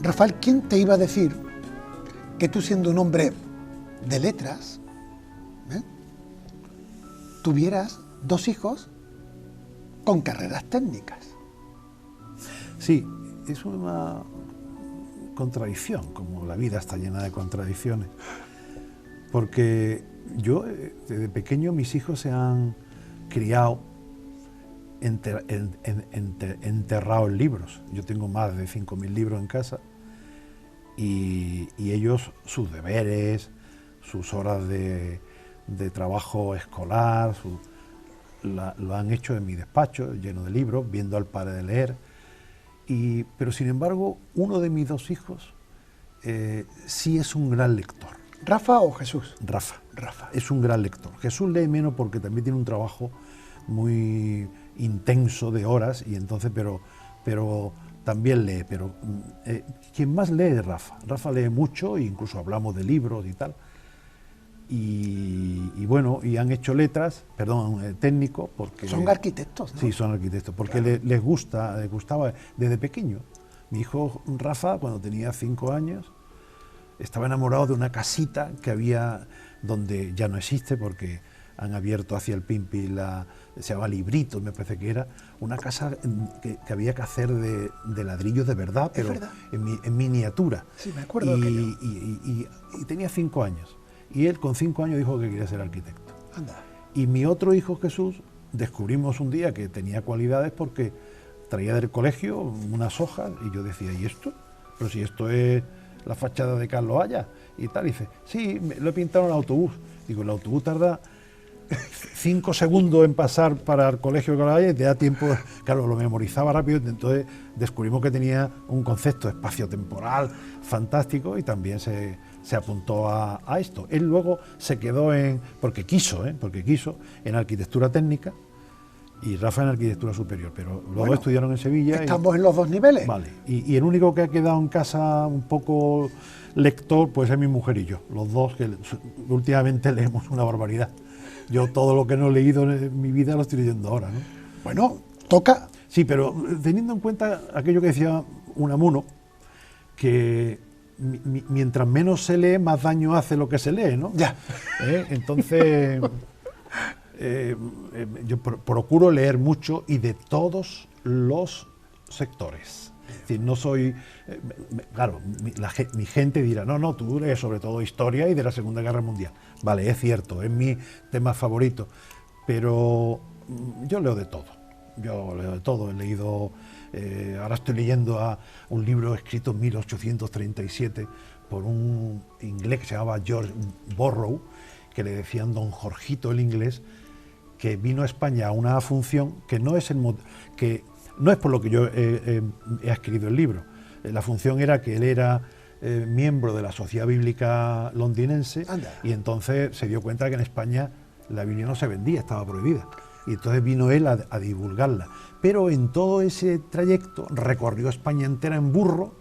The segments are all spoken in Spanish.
Rafael, ¿quién te iba a decir que tú, siendo un hombre de letras, tuvieras dos hijos con carreras técnicas? Sí, es una contradicción, como la vida está llena de contradicciones, porque yo desde pequeño mis hijos se han criado enterrados en libros. Yo tengo más de 5.000 libros en casa y ellos, sus deberes, sus horas de trabajo escolar, lo han hecho en mi despacho, lleno de libros, viendo al padre de leer. Pero sin embargo, uno de mis dos hijos sí es un gran lector. ¿Rafa o Jesús? Rafa. Rafa. Es un gran lector. Jesús lee menos porque también tiene un trabajo muy intenso de horas, y entonces, pero también lee. Pero quien más lee es Rafa. Rafa lee mucho, e incluso hablamos de libros y tal. Y bueno, y han hecho letras, técnico, porque... Son arquitectos, ¿no? Sí, son arquitectos, porque claro, les gustaba desde pequeño. Mi hijo Rafa, cuando tenía 5 años, estaba enamorado de una casita que había, donde ya no existe, porque han abierto hacia el Pimpi, se llama Libritos, me parece que era, una casa que había que hacer de ladrillos de verdad, pero en miniatura. Sí, me acuerdo. Y tenía 5 años. Y él con 5 años dijo que quería ser arquitecto. Anda. Y mi otro hijo Jesús, descubrimos un día que tenía cualidades porque traía del colegio unas hojas y yo decía, ¿y esto? Pero si esto es la fachada de Carlos Haya y tal. Y dice, sí, lo he pintado en el autobús. Digo, el autobús tarda 5 segundos en pasar para el colegio de Carlos Haya y te da tiempo, claro, lo memorizaba rápido. Entonces descubrimos que tenía un concepto espaciotemporal fantástico y también se apuntó a esto. Él luego se quedó porque quiso en arquitectura técnica y Rafa en arquitectura superior, pero luego estudiaron en Sevilla. Estamos en los dos niveles. Vale, y el único que ha quedado en casa un poco lector, pues es mi mujer y yo, los dos que últimamente leemos una barbaridad. Yo todo lo que no he leído en mi vida lo estoy leyendo ahora, ¿no? Bueno, toca. Sí, pero teniendo en cuenta aquello que decía Unamuno, que mientras menos se lee, más daño hace lo que se lee, ¿no? Ya. Entonces, yo procuro leer mucho y de todos los sectores. Es decir, no soy... claro, mi gente dirá, no, tú lees sobre todo historia y de la Segunda Guerra Mundial. Vale, es cierto, es mi tema favorito, pero yo leo de todo. He leído... ahora estoy leyendo un libro escrito en 1837 por un inglés que se llamaba George Borrow, que le decían Don Jorgito el inglés, que vino a España a una función que no es por lo que yo he escrito el libro. La función era que él era miembro de la Sociedad Bíblica Londinense. Anda. Y entonces se dio cuenta que en España la Biblia no se vendía, estaba prohibida. Y entonces vino él a divulgarla. Pero en todo ese trayecto recorrió España entera en burro,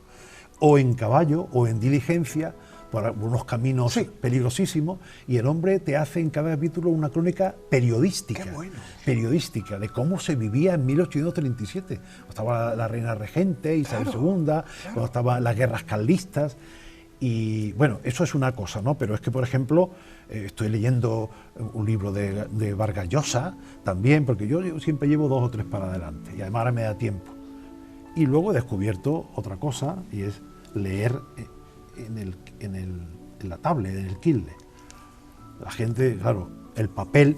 o en caballo, o en diligencia, por unos caminos peligrosísimos, y el hombre te hace en cada capítulo una crónica periodística. Qué bueno. Periodística, de cómo se vivía en 1837. Cuando estaba la reina regente, Isabel II, cuando estaban las guerras carlistas. Y bueno, eso es una cosa, ¿no? Pero es que, por ejemplo, estoy leyendo un libro de Vargas Llosa también, porque yo siempre llevo 2 o 3 para adelante, y además ahora me da tiempo. Y luego he descubierto otra cosa, y es leer en la tablet, en el Kindle. La gente, claro, el papel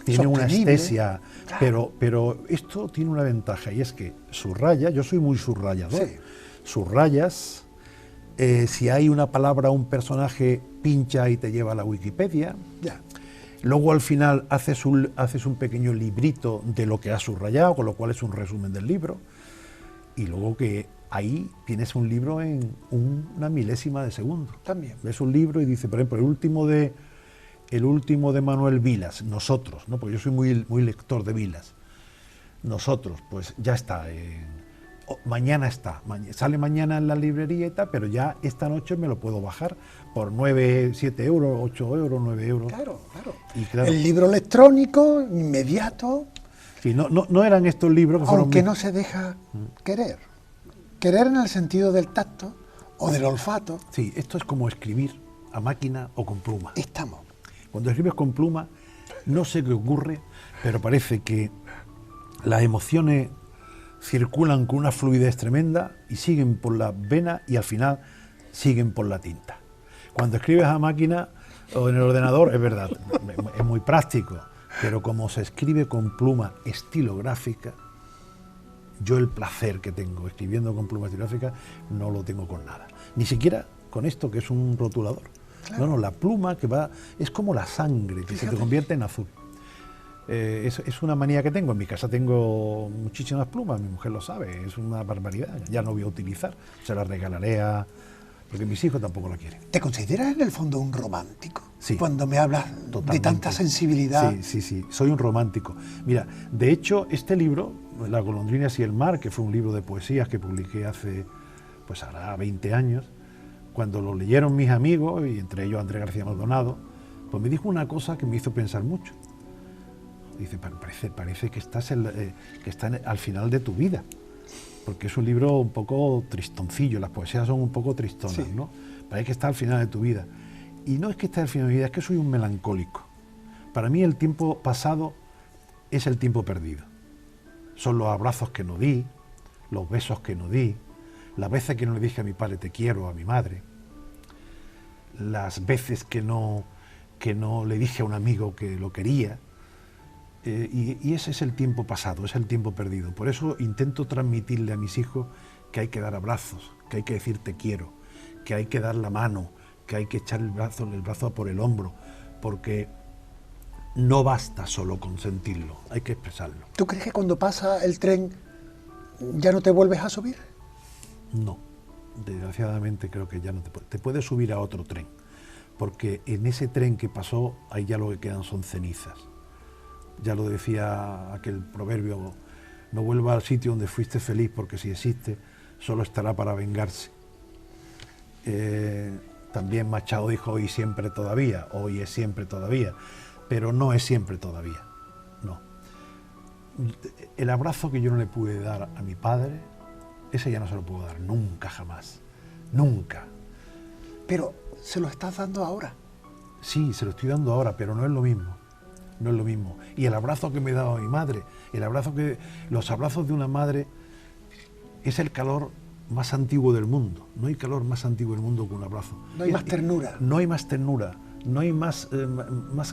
tiene una estesia, claro. pero esto tiene una ventaja, y es que subraya, yo soy muy subrayador, subrayas. Si hay una palabra o un personaje, pincha y te lleva a la Wikipedia. Ya. Luego al final haces un pequeño librito de lo que has subrayado, con lo cual es un resumen del libro. Y luego que ahí tienes un libro en una milésima de segundo. También. Ves un libro y dice, por ejemplo, el último de Manuel Vilas, Nosotros, ¿no? Porque yo soy muy lector de Vilas. Nosotros, pues ya está. Mañana está. Sale mañana en la librería y tal, pero ya esta noche me lo puedo bajar por 9, 7 euros, 8 euros, 9 euros. Claro, claro. Y claro, El libro electrónico, inmediato, sí, no eran estos libros que fueron aunque no se deja querer. Querer en el sentido del tacto o del olfato. Sí, esto es como escribir a máquina o con pluma. Estamos. Cuando escribes con pluma, no sé qué ocurre, pero parece que las emociones circulan con una fluidez tremenda y siguen por la vena y al final siguen por la tinta. Cuando escribes a máquina o en el ordenador, es verdad, es muy práctico, pero como se escribe con pluma estilográfica, yo el placer que tengo escribiendo con pluma estilográfica no lo tengo con nada. Ni siquiera con esto que es un rotulador. Claro. No, la pluma que va, es como la sangre que se te convierte en azul. Es una manía que tengo. En mi casa tengo muchísimas plumas, mi mujer lo sabe, es una barbaridad. Ya no voy a utilizar, se las regalaré porque mis hijos tampoco la quieren. ¿Te consideras en el fondo un romántico? Sí. Cuando me hablas Totalmente. de tanta sensibilidad. Sí, soy un romántico. Mira, de hecho, este libro, Las golondrinas y el mar, que fue un libro de poesías que publiqué hace, pues hará 20 años, cuando lo leyeron mis amigos, y entre ellos Andrés García Maldonado, pues me dijo una cosa que me hizo pensar mucho. Dice, parece que estás al final de tu vida, porque es un libro un poco tristoncillo, las poesías son un poco tristonas, sí, ¿no? Parece que está al final de tu vida. Y no es que esté al final de mi vida, es que soy un melancólico. Para mí el tiempo pasado es el tiempo perdido. Son los abrazos que no di, los besos que no di, las veces que no le dije a mi padre te quiero, a mi madre, las veces que no le dije a un amigo que lo quería. Y ese es el tiempo pasado, es el tiempo perdido. Por eso intento transmitirle a mis hijos que hay que dar abrazos, que hay que decir te quiero, que hay que dar la mano, que hay que echar el brazo por el hombro, porque no basta solo con sentirlo, hay que expresarlo. ¿Tú crees que cuando pasa el tren ya no te vuelves a subir? No, desgraciadamente creo que ya no te puedes subir a otro tren, porque en ese tren que pasó, ahí ya lo que quedan son cenizas. Ya lo decía aquel proverbio, no vuelva al sitio donde fuiste feliz, porque si existe, solo estará para vengarse. También Machado dijo hoy siempre todavía, hoy es siempre todavía, pero no es siempre todavía, no. El abrazo que yo no le pude dar a mi padre, ese ya no se lo puedo dar nunca, jamás, nunca. Pero se lo estás dando ahora. Sí, se lo estoy dando ahora, pero no es lo mismo. No es lo mismo. Y el abrazo que me daba mi madre, los abrazos de una madre es el calor más antiguo del mundo. No hay calor más antiguo del mundo que un abrazo. No hay más ternura. No hay más ternura, no hay más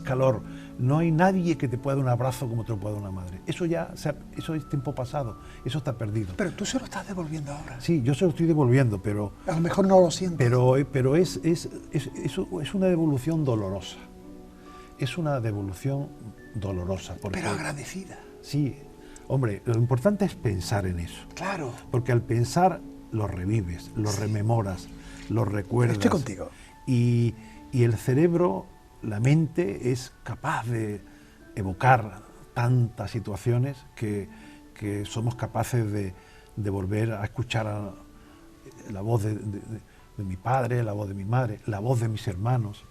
calor. No hay nadie que te pueda dar un abrazo como te lo puede dar una madre. Eso es tiempo pasado, eso está perdido. Pero tú se lo estás devolviendo ahora. Sí, yo se lo estoy devolviendo, pero... A lo mejor no lo sientes. Pero es una devolución dolorosa. Es una devolución dolorosa. Porque, pero agradecida. Sí, hombre, lo importante es pensar en eso. Claro. Porque al pensar lo revives, lo rememoras, lo recuerdas. Estoy contigo. Y el cerebro, la mente, es capaz de evocar tantas situaciones que somos capaces de volver a escuchar la voz de mi padre, la voz de mi madre, la voz de mis hermanos.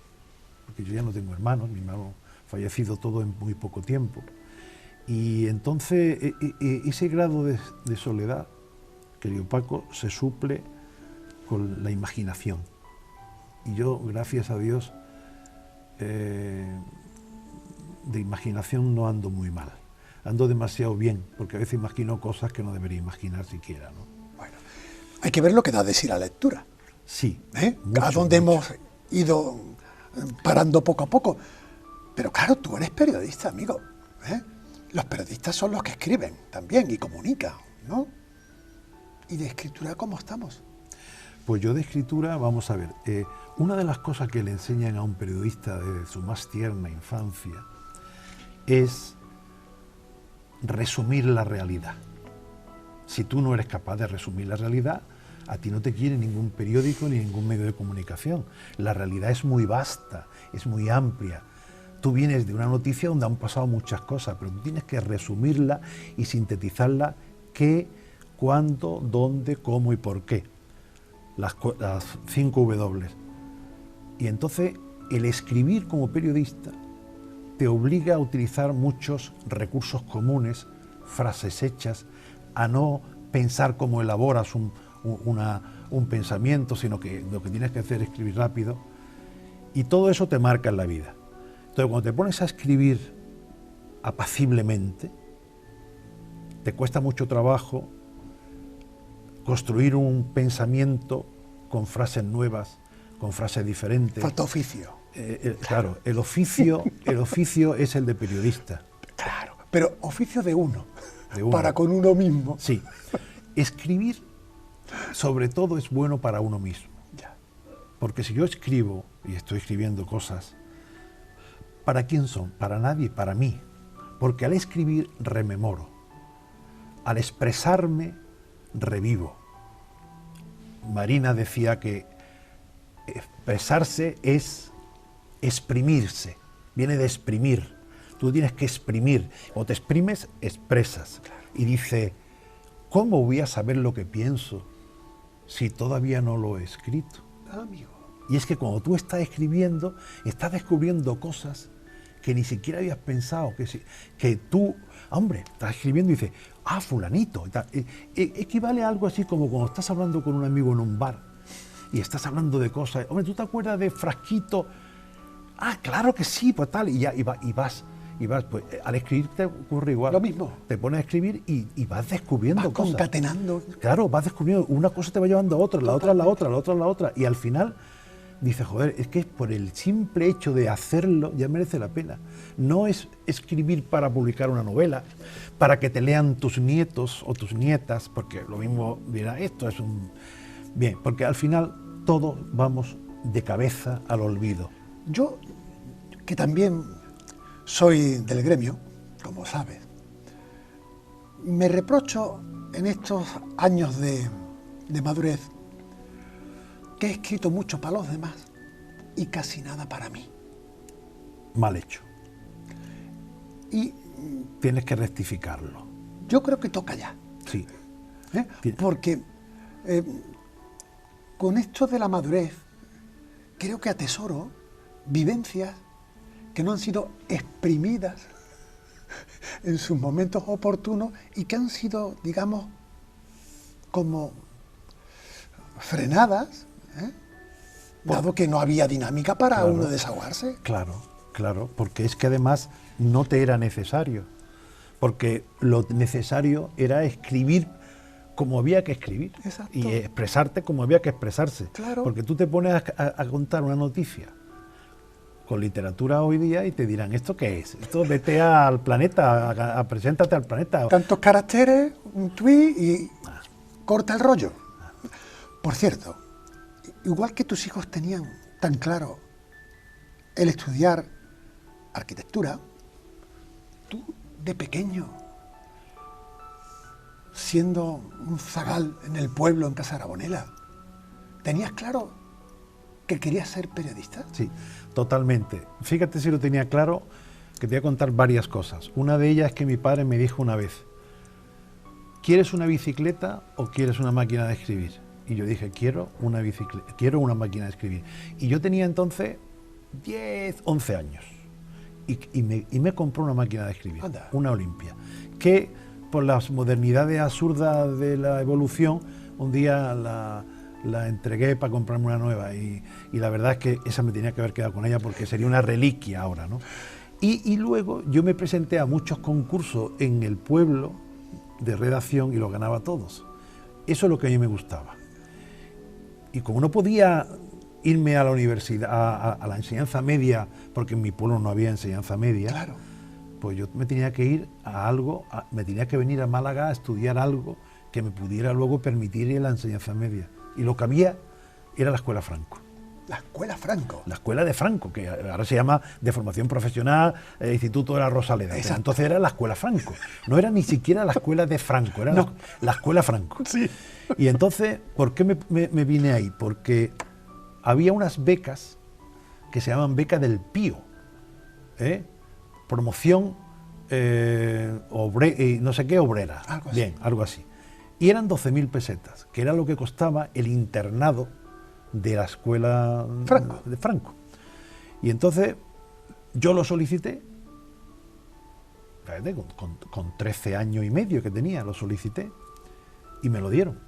Porque yo ya no tengo hermanos, mi hermano ha fallecido todo en muy poco tiempo. Y entonces ese grado de soledad, querido Paco, se suple con la imaginación. Y yo, gracias a Dios, de imaginación no ando muy mal. Ando demasiado bien, porque a veces imagino cosas que no debería imaginar siquiera, ¿no? Bueno, hay que ver lo que da de sí la lectura. Sí. A dónde hemos ido parando poco a poco. Pero claro, tú eres periodista, amigo. Los periodistas son los que escriben también y comunican, ¿no? ¿Y de escritura cómo estamos? Pues yo de escritura, vamos a ver, una de las cosas que le enseñan a un periodista desde su más tierna infancia es resumir la realidad. Si tú no eres capaz de resumir la realidad, a ti no te quiere ningún periódico ni ningún medio de comunicación. La realidad es muy vasta, es muy amplia. Tú vienes de una noticia donde han pasado muchas cosas, pero tú tienes que resumirla y sintetizarla: qué, cuándo, dónde, cómo y por qué. Las 5 W. Y entonces el escribir como periodista te obliga a utilizar muchos recursos comunes, frases hechas, a no pensar cómo elaboras un pensamiento, sino que lo que tienes que hacer es escribir rápido. Y todo eso te marca en la vida. Entonces, cuando te pones a escribir apaciblemente, te cuesta mucho trabajo construir un pensamiento con frases nuevas, con frases diferentes. Falta oficio. Claro, el oficio es el de periodista. Claro, pero oficio de uno, De uno. para con uno mismo. Sí. Escribir, sobre todo, es bueno para uno mismo. Ya. Porque si yo escribo, y estoy escribiendo cosas, ¿para quién son? Para nadie, para mí. Porque al escribir rememoro. Al expresarme, revivo. Marina decía que expresarse es exprimirse, viene de exprimir. Tú tienes que exprimir. Cuando te exprimes, expresas. Y dice, ¿cómo voy a saber lo que pienso si todavía no lo he escrito? Amigo. Y es que cuando tú estás escribiendo, estás descubriendo cosas que ni siquiera habías pensado, que tú, hombre, estás escribiendo y dices, fulanito. Equivale a algo así como cuando estás hablando con un amigo en un bar y estás hablando de cosas. Hombre, ¿tú te acuerdas de Frasquito? Claro que sí, pues tal. Y vas. Pues al escribir te ocurre igual. Lo mismo. Te pones a escribir y vas descubriendo Vas cosas. concatenando. Claro, vas descubriendo. Una cosa te va llevando a otra, la otra a la otra, la otra a la otra. Y al final dices, joder, es que por el simple hecho de hacerlo ya merece la pena. No es escribir para publicar una novela, para que te lean tus nietos o tus nietas, porque lo mismo dirá, esto es un... Bien, porque al final todos vamos de cabeza al olvido. Yo, que también soy del gremio, como sabes, me reprocho en estos años de madurez que he escrito mucho para los demás y casi nada para mí. Mal hecho. Y Tienes que rectificarlo. yo creo que toca ya. Sí. Porque con esto de la madurez, creo que atesoro vivencias que no han sido exprimidas en sus momentos oportunos y que han sido, digamos, como frenadas, dado que no había dinámica para Claro. uno desahogarse. Claro, porque es que además no te era necesario, porque lo necesario era escribir como había que escribir. Exacto. Y expresarte como había que expresarse. Claro. Porque tú te pones a contar una noticia con literatura hoy día y te dirán, ¿esto qué es? Esto vete al planeta, preséntate al planeta. Tantos caracteres, un tuit y corta el rollo. Por cierto, igual que tus hijos tenían tan claro el estudiar arquitectura, tú de pequeño, siendo un zagal en el pueblo, en Casa Arabonela, ¿tenías claro que querías ser periodista? Sí, totalmente. Fíjate si lo tenía claro, que te voy a contar varias cosas. Una de ellas es que mi padre me dijo una vez, ¿quieres una bicicleta o quieres una máquina de escribir? Y yo dije, quiero una bicicleta, quiero una máquina de escribir. Y yo tenía entonces 10, 11 años. Y me compró una máquina de escribir, Anda. una Olimpia, que por las modernidades absurdas de la evolución, un día la entregué para comprarme una nueva y la verdad es que esa me tenía que haber quedado con ella porque sería una reliquia ahora, ¿no? Y luego yo me presenté a muchos concursos en el pueblo de redacción y los ganaba todos. Eso es lo que a mí me gustaba. Y como no podía irme a la universidad, a la enseñanza media, porque en mi pueblo no había enseñanza media, Claro. pues yo me tenía que ir a algo, me tenía que venir a Málaga a estudiar algo que me pudiera luego permitir ir a la enseñanza media. Y lo que había era la Escuela Franco. La Escuela Franco. La Escuela de Franco, que ahora se llama de Formación Profesional, Instituto de la Rosaleda. Pero Exacto. entonces era la Escuela Franco. No era ni siquiera la Escuela de Franco, era No. la Escuela Franco. Sí. Y entonces, ¿por qué me vine ahí? Porque había unas becas que se llaman beca del Pío, ¿eh? Promoción no sé qué obrera. Algo así. Bien, algo así. Y eran 12.000 pesetas, que era lo que costaba el internado de la escuela Franco. de Franco. Y entonces yo lo solicité, fíjate, con 13 años y medio que tenía, lo solicité y me lo dieron.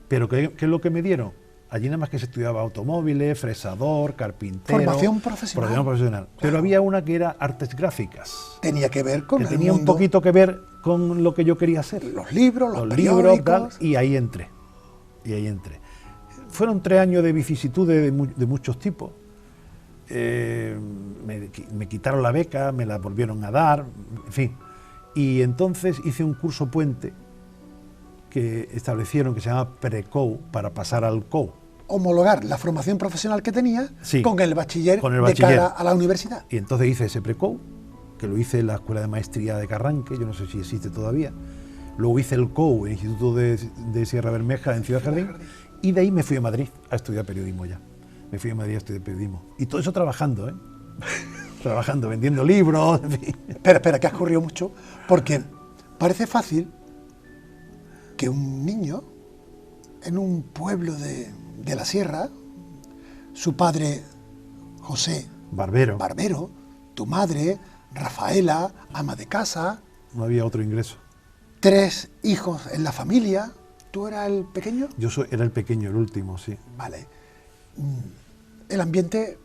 Pero ¿qué es lo que me dieron? Allí nada más que se estudiaba automóviles, fresador, carpintero... Formación profesional. Formación profesional. Claro. Pero había una que era artes gráficas, Tenía que ver con que el tenía un mundo, poquito que ver con lo que yo quería hacer. los libros, los libros, periódicos. tal, y ahí entré. Fueron 3 años de vicisitudes de muchos tipos. Me quitaron la beca, me la volvieron a dar, en fin. Y entonces hice un curso puente que establecieron que se llama Precou para pasar al COU. Homologar la formación profesional que tenía Sí, con el bachiller con el de bachiller. cara a la universidad. Y entonces hice ese Precou, que lo hice en la Escuela de Maestría de Carranque, yo no sé si existe todavía. Luego hice el COU, el Instituto de Sierra Bermeja en Ciudad Jardín, y de ahí me fui a Madrid a estudiar periodismo ya. Me fui a Madrid a estudiar periodismo. Y todo eso trabajando, ¿eh? Trabajando, vendiendo libros, en fin. Espera, que has corrido mucho, porque parece fácil que un niño en un pueblo de la sierra, su padre José Barbero, Barbero, tu madre Rafaela, ama de casa, no había otro ingreso. 3 hijos en la familia, ¿tú eras el pequeño? Yo era el pequeño, el último, sí. Vale. El ambiente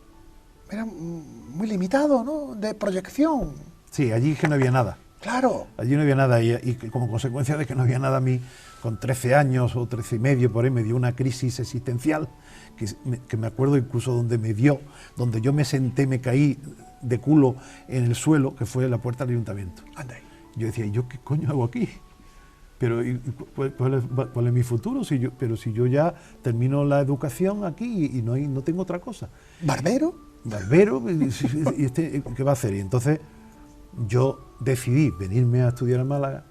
era muy limitado, ¿no? De proyección. Sí, allí que no había nada. Claro. Allí no había nada y como consecuencia de que no había nada a mí, con 13 años o 13 y medio por ahí me dio una crisis existencial que me acuerdo incluso donde yo me senté, me caí de culo en el suelo, que fue la puerta del ayuntamiento. Anda ahí. Yo decía, ¿y yo qué coño hago aquí? Pero ¿cuál es mi futuro? Si yo ya termino la educación aquí y no tengo otra cosa. ¿Barbero? Barbero, ¿qué va a hacer? Y entonces yo decidí venirme a estudiar a Málaga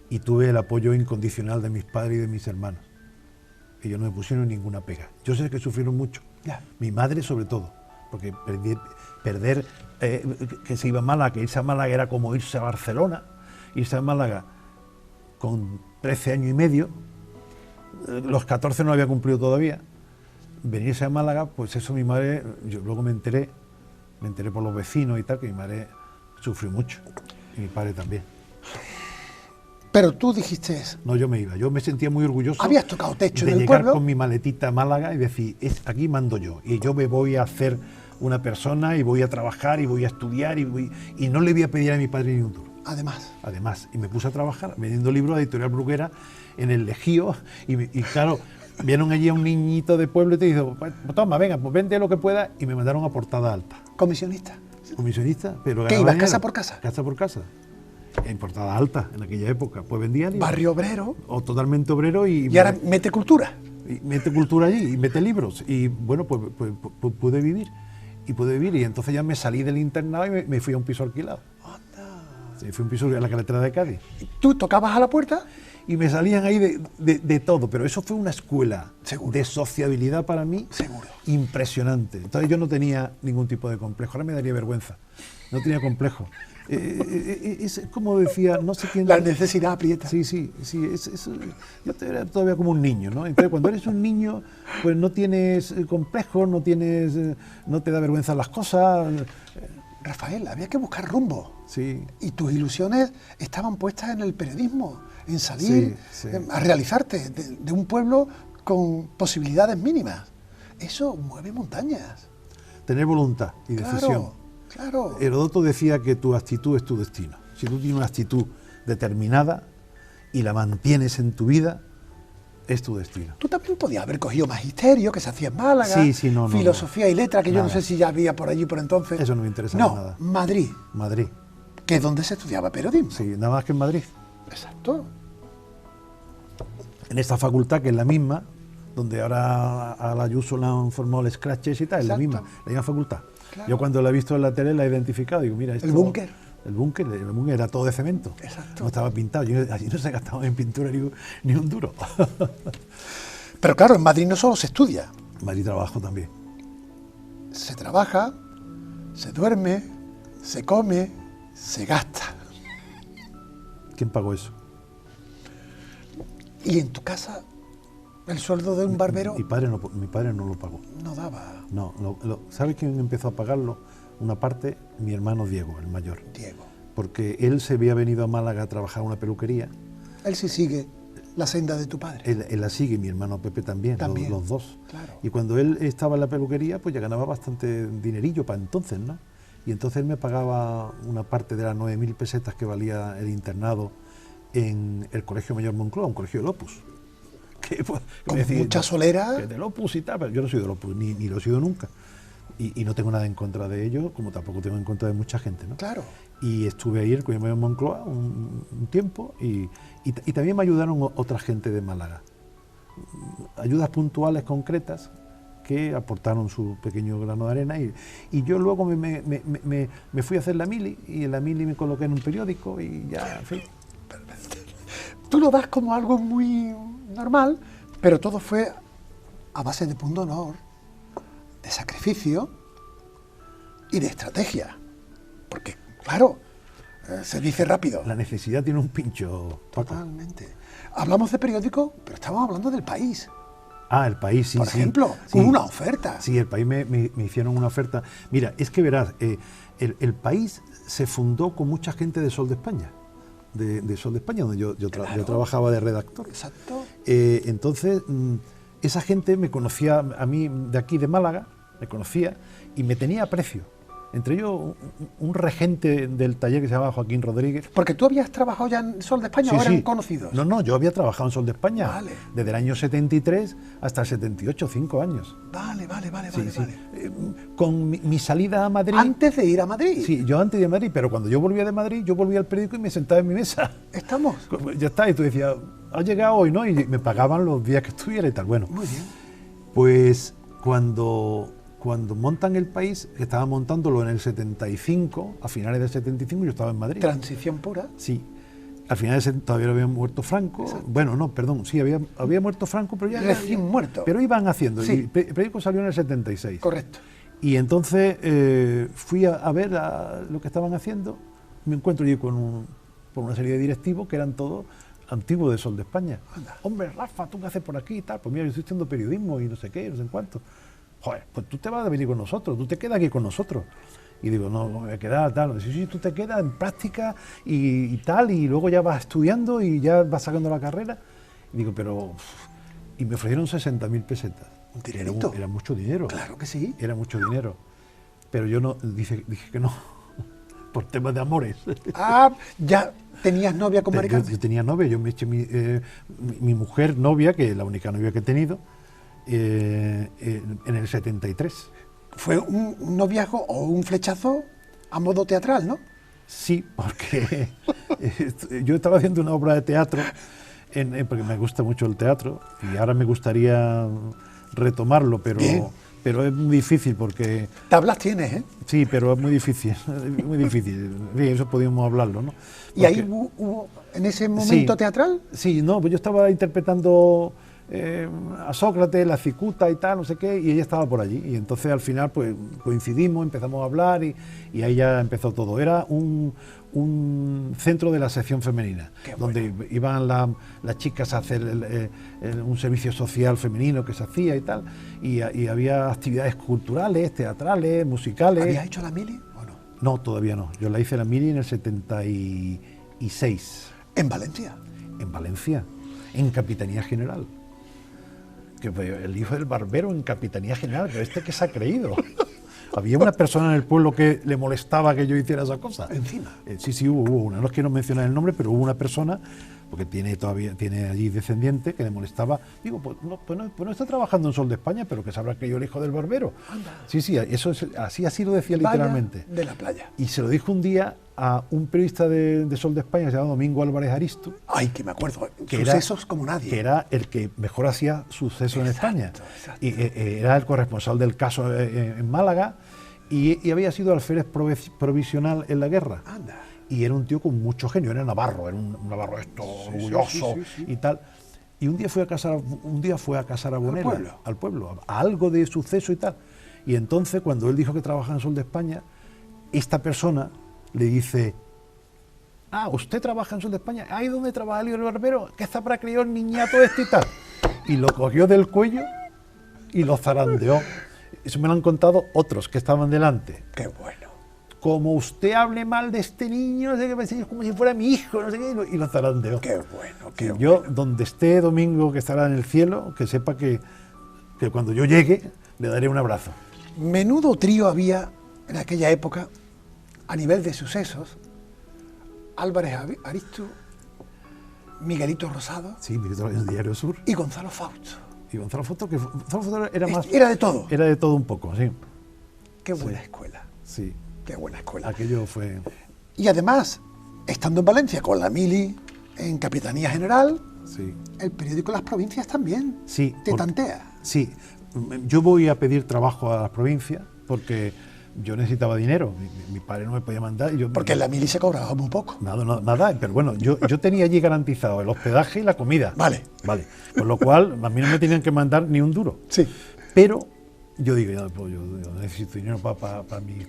y tuve el apoyo incondicional de mis padres y de mis hermanos. Ellos no me pusieron ninguna pega. Yo sé que sufrieron mucho. Ya. Mi madre sobre todo, porque perder que se iba a Málaga, que irse a Málaga era como irse a Barcelona, irse a Málaga con 13 años y medio, los 14 no lo había cumplido todavía, venirse a Málaga, pues eso mi madre, yo luego me enteré por los vecinos y tal, que mi madre sufrió mucho, y mi padre también. Pero tú dijiste, No, yo me iba, yo me sentía muy orgulloso. habías tocado techo de en el llegar pueblo. con mi maletita a Málaga y decir, aquí mando yo, y yo me voy a hacer una persona y voy a trabajar y voy a estudiar y no le voy a pedir a mi padre ni un duro. Además, Y me puse a trabajar vendiendo libros de Editorial Bruguera en el Lejío y claro, vieron allí a un niñito de pueblo y te dijo, toma, venga, pues vende lo que pueda, y me mandaron a Portada Alta. comisionista. Comisionista, pero ¿Qué ganaba ibas casa dinero. por casa? Casa por casa. En Portada Alta, en aquella época, pues vendía libros. Barrio obrero. O totalmente obrero Y ahora mete cultura. y mete cultura allí y mete libros. Y bueno, pues pude vivir. Y entonces ya me salí del internado y me fui a un piso alquilado. Sí, fui a un piso en la carretera de Cádiz. Tú tocabas a la puerta. Y me salían ahí de todo, pero eso fue una escuela Seguro. de sociabilidad para mí Seguro. impresionante. Entonces yo no tenía ningún tipo de complejo, ahora me daría vergüenza, no tenía complejo. Es como decía, no sé quién... La necesidad aprieta. Sí, yo era todavía como un niño, ¿no? Entonces cuando eres un niño, pues no tienes complejo, no te da vergüenza las cosas. Rafael, había que buscar rumbo. Sí. Y tus ilusiones estaban puestas en el periodismo, en salir Sí. a realizarte de un pueblo con posibilidades mínimas. Eso mueve montañas. Tener voluntad y decisión. Claro. Heródoto decía que tu actitud es tu destino. Si tú tienes una actitud determinada y la mantienes en tu vida, es tu destino. Tú también podías haber cogido magisterio, que se hacía en Málaga, Sí, no, filosofía y letra, que yo no Nada. sé si ya había por allí por entonces. Eso no me interesa No, nada. Madrid, Madrid. que es donde se estudiaba periodismo. Sí, nada más que en Madrid. Exacto. En esta facultad, que es la misma, donde ahora a la Ayuso la han formado el Scratches y tal, es la Exacto. misma facultad. Claro. Yo cuando la he visto en la tele la he identificado, digo, mira, esto... El búnker. El búnker era todo de cemento. Exacto. No estaba pintado, allí no se gastaba en pintura ni un duro. Pero claro, en Madrid no solo se estudia, En Madrid trabajo también. se trabaja, se duerme, se come, se gasta. ¿Quién pagó eso? Y en tu casa el sueldo de un barbero Mi padre no lo pagó. no daba. No, ¿sabes quién empezó a pagarlo? Una parte, mi hermano Diego, el mayor. Diego. Porque él se había venido a Málaga a trabajar en una peluquería. Él sí sigue la senda de tu padre. Él la sigue, mi hermano Pepe también, También, los dos. claro. Y cuando él estaba en la peluquería, pues ya ganaba bastante dinerillo para entonces, ¿no? Y entonces él me pagaba una parte de las 9.000 pesetas que valía el internado en el Colegio Mayor Moncloa, un colegio del Opus. Que, pues, Con me decía, mucha solera. que del Opus y tal, pero yo no soy del Opus, ni lo he sido nunca. Y no tengo nada en contra de ellos, como tampoco tengo en contra de mucha gente, ¿no? Claro. Y estuve ahí en el Colegio Mayor Moncloa un tiempo y también me ayudaron otra gente de Málaga. Ayudas puntuales, concretas, que aportaron su pequeño grano de arena y yo luego me fui a hacer la mili y en la mili me coloqué en un periódico y ya, en fin. Tú lo das como algo muy normal, pero todo fue a base de punto honor, de sacrificio y de estrategia. Porque, claro, se dice rápido. La necesidad tiene un pincho, Paco. Totalmente. Hablamos de periódico, pero estamos hablando del País. Ah, El País, sí, Por sí. ejemplo, Sí. hubo una oferta. Sí, El País me hicieron una oferta. Mira, es que verás, el País se fundó con mucha gente de Sol de España. De Sol de España, donde yo Claro. trabajaba de redactor. Exacto. Entonces, esa gente me conocía a mí de aquí de Málaga, me conocía y me tenía aprecio. Entre ellos, un regente del taller que se llamaba Joaquín Rodríguez. Porque tú habías trabajado ya en Sol de España, Sí, o eran sí. conocidos. No, yo había trabajado en Sol de España Vale. desde el año 73 hasta el 78, 5 años. Vale. Sí, sí. Vale. Con mi salida a Madrid. Antes de ir a Madrid. Sí, yo antes de ir a Madrid, pero cuando yo volvía de Madrid, yo volvía al periódico y me sentaba en mi mesa. Estamos. Ya está, y tú decías, has llegado hoy, ¿no? Y me pagaban los días que estuviera y tal. Bueno, Muy bien. pues cuando montan El País, que estaban montándolo en el 75, a finales del 75 yo estaba en Madrid. Transición pura. Sí. Al final todavía había muerto Franco. Exacto. Bueno, no, perdón, sí, había muerto Franco, pero ya... Recién muerto. Pero iban haciendo. Sí. Y el periódico salió en el 76. Correcto. Y entonces fui a ver lo que estaban haciendo. Me encuentro yo con una serie de directivos que eran todos antiguos de Sol de España. Anda. Hombre, Rafa, ¿tú qué haces por aquí y tal? Pues mira, yo estoy estudiando periodismo y no sé qué, no sé en cuánto. Joder, pues tú te vas a venir con nosotros, tú te quedas aquí con nosotros. Y digo, no me voy a quedar, tal. Dice, sí, tú te quedas en práctica y tal, y luego ya vas estudiando y ya vas sacando la carrera. Y digo, pero... Y me ofrecieron 60.000 pesetas. Un dinerito. Era mucho dinero. Claro que sí. Era mucho dinero. Pero yo no dije que no, por temas de amores. Ah, ya tenías novia con Mari Yo Carmen. tenía novia, yo me eché mi mujer novia, que es la única novia que he tenido, en el 73. Fue un noviazgo o un flechazo a modo teatral, ¿no? Sí, porque yo estaba haciendo una obra de teatro, porque me gusta mucho el teatro, y ahora me gustaría retomarlo, Bien. pero es muy difícil porque... Tablas tienes, ¿eh? Sí, pero es muy difícil, muy difícil. Sí, eso podíamos hablarlo, ¿no? Y ahí Porque- hubo en ese momento Sí. teatral. Sí, no, pues yo estaba interpretando a Sócrates, la cicuta y tal, no sé qué, y ella estaba por allí. Y entonces al final pues coincidimos, empezamos a hablar y ahí ya empezó todo. Era un centro de la sección femenina, Qué donde iban las chicas a hacer un servicio social femenino que se hacía y tal, y había actividades culturales, teatrales, musicales. ¿Habías hecho la mili o no? No, todavía no. Yo la hice la mili en el 76, En Valencia. en Valencia, en Capitanía General. Que fue el hijo del barbero en Capitanía General, pero que se ha creído. Había una persona en el pueblo que le molestaba que yo hiciera esa cosa. Encima. Sí, hubo una. No quiero mencionar el nombre, pero hubo una persona porque tiene allí descendiente que le molestaba. Digo, pues no está trabajando en Sol de España, pero que sabrá que yo el hijo del barbero. Anda. Sí, así lo decía literalmente. Vaya de la playa. Y se lo dijo un día a un periodista de Sol de España, llamado Domingo Álvarez Aristo, Ay, que me acuerdo, que sucesos como nadie. que era el que mejor hacía sucesos en España. Exacto. Y era el corresponsal del caso en Málaga y había sido alférez provisional en la guerra. Anda. Y era un tío con mucho genio, era navarro, un navarro orgulloso sí. y tal. Y un día fue a casar a Bonela, al pueblo, a algo de suceso y tal. Y entonces, cuando él dijo que trabajaba en Sol de España, esta persona le dice: ah, usted trabaja en Sol de España, ahí donde trabaja el barbero, que está para criar el niñato este y tal. Y lo cogió del cuello y lo zarandeó. Eso me lo han contado otros que estaban delante. Qué bueno. Como usted hable mal de este niño, no sé qué, es como si fuera mi hijo, no sé qué, y lo zarandeó. Qué bueno, qué bueno. Yo, donde esté Domingo, que estará en el cielo, que sepa que cuando yo llegue, le daré un abrazo. Menudo trío había en aquella época, a nivel de sucesos: Álvarez Aristo, Miguelito Rosado Sí, mi en el Diario Sur. y Gonzalo Fausto. Y Gonzalo Fausto, era más... Era de todo. Era de todo un poco, sí. Qué buena escuela, Sí. qué buena escuela. Aquello fue... Y además, estando en Valencia con la mili en Capitanía General, Sí. el periódico Las Provincias también Sí, te tantea. Sí, yo voy a pedir trabajo a las provincias porque yo necesitaba dinero. Mi padre no me podía mandar. Y yo, Porque en la mili se cobraba muy poco. Nada, pero bueno, yo tenía allí garantizado el hospedaje y la comida. Vale. Con lo cual, a mí no me tenían que mandar ni un duro. Sí. Pero yo digo, yo necesito dinero para mi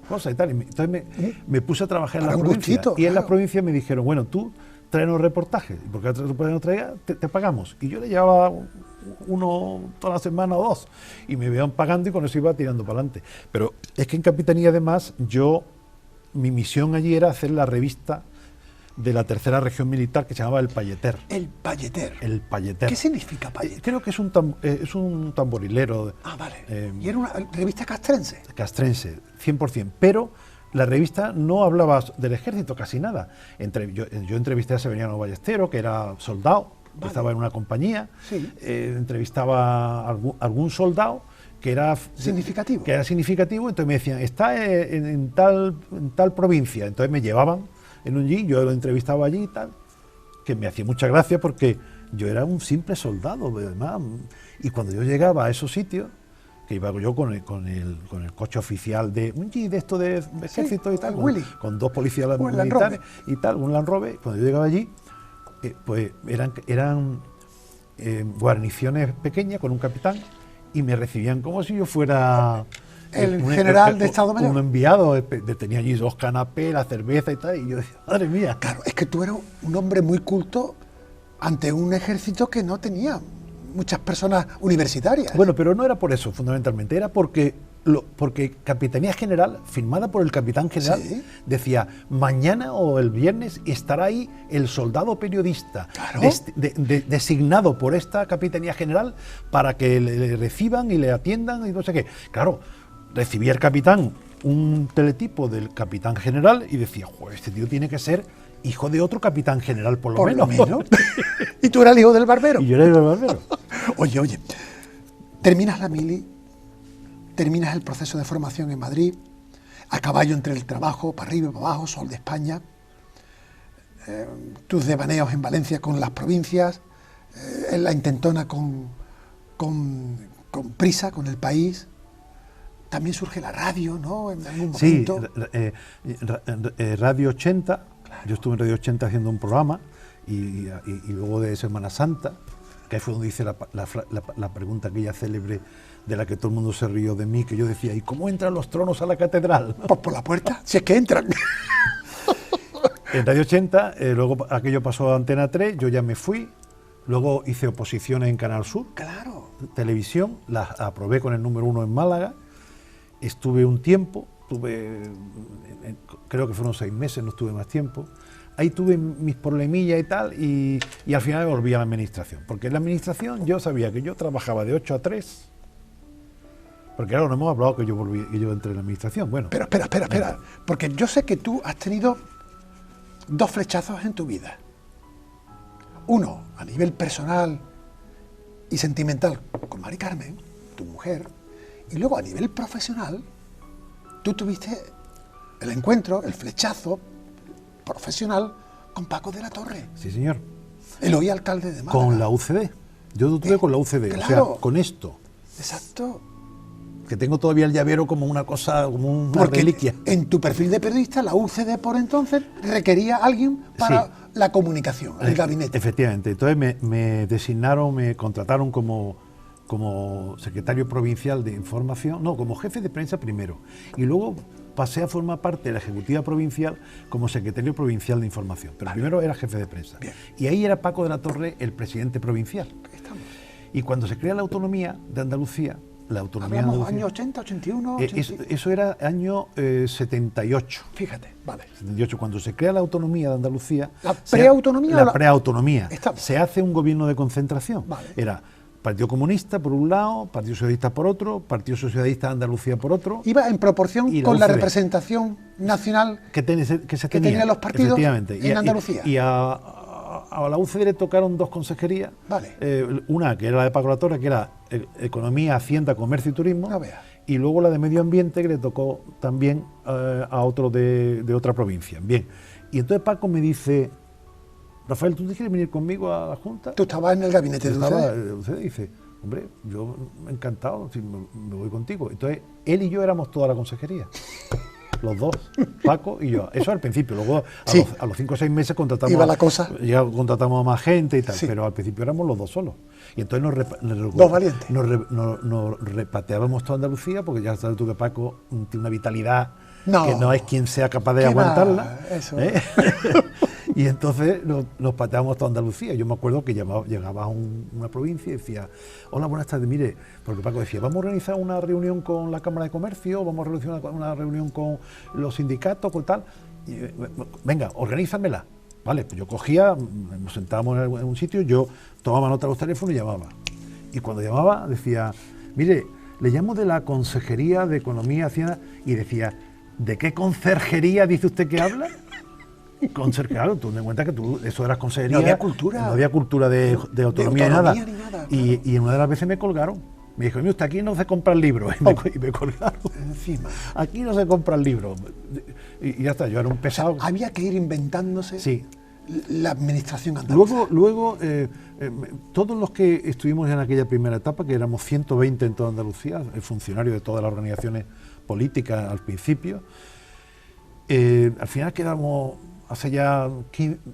cosa y tal. Y entonces me puse a trabajar en Para las un provincias. gustito, Y en las claro. provincias me dijeron, bueno, tú tráenos reportajes. Y porque no traía, te pagamos. Y yo le llevaba uno toda la semana o dos. Y me iban pagando y con eso iba tirando para adelante. Pero es que en Capitanía, además, mi misión allí era hacer la revista de la tercera región militar que se llamaba El Palleter. El Palleter. El Palleter. ¿Qué significa Palleter? Creo que es un tamborilero. Ah, vale. Y era una revista castrense. Castrense, 100%. Pero la revista no hablaba del ejército, casi nada. Yo entrevisté a Severiano Ballestero, que era soldado, que estaba en una compañía. Sí. Entrevistaba a algún soldado que era Significativo. Entonces me decían, está en tal provincia. Entonces me llevaban en un jeep, yo lo entrevistaba allí y tal, que me hacía mucha gracia porque yo era un simple soldado, además. Y cuando yo llegaba a esos sitios, que iba yo con el coche oficial de un jeep de esto de ejército y tal, con dos policías militares y tal, un Land Rover, cuando yo llegaba allí, pues eran guarniciones pequeñas con un capitán y me recibían como si yo fuera el general de Estado Mayor. Un enviado, tenía allí 2 canapés, la cerveza y tal, y yo decía, madre mía. Claro, es que tú eras un hombre muy culto ante un ejército que no tenía muchas personas universitarias. Bueno, pero no era por eso, fundamentalmente, era porque Capitanía General, firmada por el capitán general, ¿Sí? decía, mañana o el viernes estará ahí el soldado periodista, Claro. designado por esta Capitanía General para que le reciban y le atiendan y no sé qué. Claro, recibía el capitán un teletipo del capitán general y decía, joder, este tío tiene que ser hijo de otro capitán general, por lo menos. Y tú eras el hijo del barbero. Y yo era el barbero. Oye, terminas la mili, terminas el proceso de formación en Madrid, a caballo entre el trabajo, para arriba y para abajo, Sol de España, tus devaneos en Valencia con las provincias, en la intentona con Prisa, con El País. También surge la radio, ¿no? En algún momento. Sí, Radio 80, claro. Yo estuve en Radio 80 haciendo un programa y luego de Semana Santa, que ahí fue donde hice la pregunta aquella célebre de la que todo el mundo se rió de mí, que yo decía, ¿y cómo entran los tronos a la catedral? Pues por la puerta, si es que entran. En Radio 80, luego aquello pasó a Antena 3, yo ya me fui, luego hice oposiciones en Canal Sur, Claro. televisión, las aprobé con el número 1 en Málaga. Estuve un tiempo, creo que fueron 6 meses, no estuve más tiempo. Ahí tuve mis problemillas y tal, y al final me volví a la administración. Porque en la administración yo sabía que yo trabajaba de 8 a 3, porque ahora no hemos hablado que yo entré en la administración. Bueno, Pero espera, porque yo sé que tú has tenido 2 flechazos en tu vida. Uno, a nivel personal y sentimental, con Mari Carmen, tu mujer, y luego a nivel profesional, tú tuviste el encuentro, el flechazo profesional con Paco de la Torre, Sí, señor. el hoy alcalde de Málaga. Con la UCD. Yo lo tuve con la UCD, claro. o sea, con esto. Exacto. Que tengo todavía el llavero como una cosa, como una Porque reliquia. en tu perfil de periodista, la UCD por entonces requería a alguien para Sí. la comunicación, el gabinete. Efectivamente. Entonces me designaron, me contrataron como secretario provincial de información, no, como jefe de prensa primero. Y luego pasé a formar parte de la Ejecutiva Provincial como secretario provincial de información. Pero primero era jefe de prensa. Bien. Y ahí era Paco de la Torre el presidente provincial. Aquí estamos. Y cuando se crea la autonomía de Andalucía, la autonomía de Hablamos Andalucía, años 80, 81, eso era año 78. Fíjate, vale. 78, cuando se crea la autonomía de Andalucía... ¿La preautonomía o La la- preautonomía. Estamos. Se hace un gobierno de concentración. Vale. Era Partido Comunista por un lado, Partido Socialista por otro, Partido Socialista de Andalucía por otro, Iba en proporción Y la con la UCD. representación nacional. que se que tenía, tenían los partidos efectivamente. en Andalucía. Y a la UCD le tocaron dos consejerías. Vale. Una que era la de Paco de la Torre, que era Economía, Hacienda, Comercio y Turismo. No veas. Y luego la de Medio Ambiente, que le tocó también a otro de otra provincia. Bien. Y entonces Paco me dice: Rafael, ¿tú te quieres venir conmigo a la Junta? Tú estabas en el gabinete de Estaba, UCD. usted dice: hombre, yo encantado, si me voy contigo. Entonces, él y yo éramos toda la consejería. Los dos, Paco y yo. Eso al principio. Luego, Sí. a los 5 o 6 meses contratamos, Iba la cosa. ya contratamos a más gente y tal. Sí. Pero al principio éramos los dos solos. Y entonces Dos valientes. nos repateábamos toda Andalucía, porque ya sabes tú que Paco tiene una vitalidad No. que no es quien sea capaz de ¿Qué va? aguantarla. Eso. ¿eh? Y entonces nos pateábamos toda Andalucía. Yo me acuerdo que llegaba a una provincia y decía: hola, buenas tardes, mire, porque Paco decía: vamos a organizar una reunión con la Cámara de Comercio, vamos a organizar una reunión con los sindicatos, con tal. Y, venga, organízamela. Vale, pues yo cogía, nos sentábamos en un sitio, yo tomaba nota de los teléfonos y llamaba. Y cuando llamaba decía: mire, le llamo de la Consejería de Economía, Hacienda, y decía: ¿de qué conserjería dice usted que habla? Claro, tú ten en cuenta que tú, eso de las consejerías... No había cultura. No había cultura de autonomía ni nada. ni nada, Y en una de las veces me colgaron. Me dijo: mire usted, aquí no se compran libros. Y me colgaron. Encima. Aquí no se compran libros. Y ya está, yo era un pesado. Había que ir inventándose Sí. la administración andaluza. Luego todos los que estuvimos en aquella primera etapa, que éramos 120 en toda Andalucía, funcionarios de todas las organizaciones políticas al principio, al final quedamos, hace ya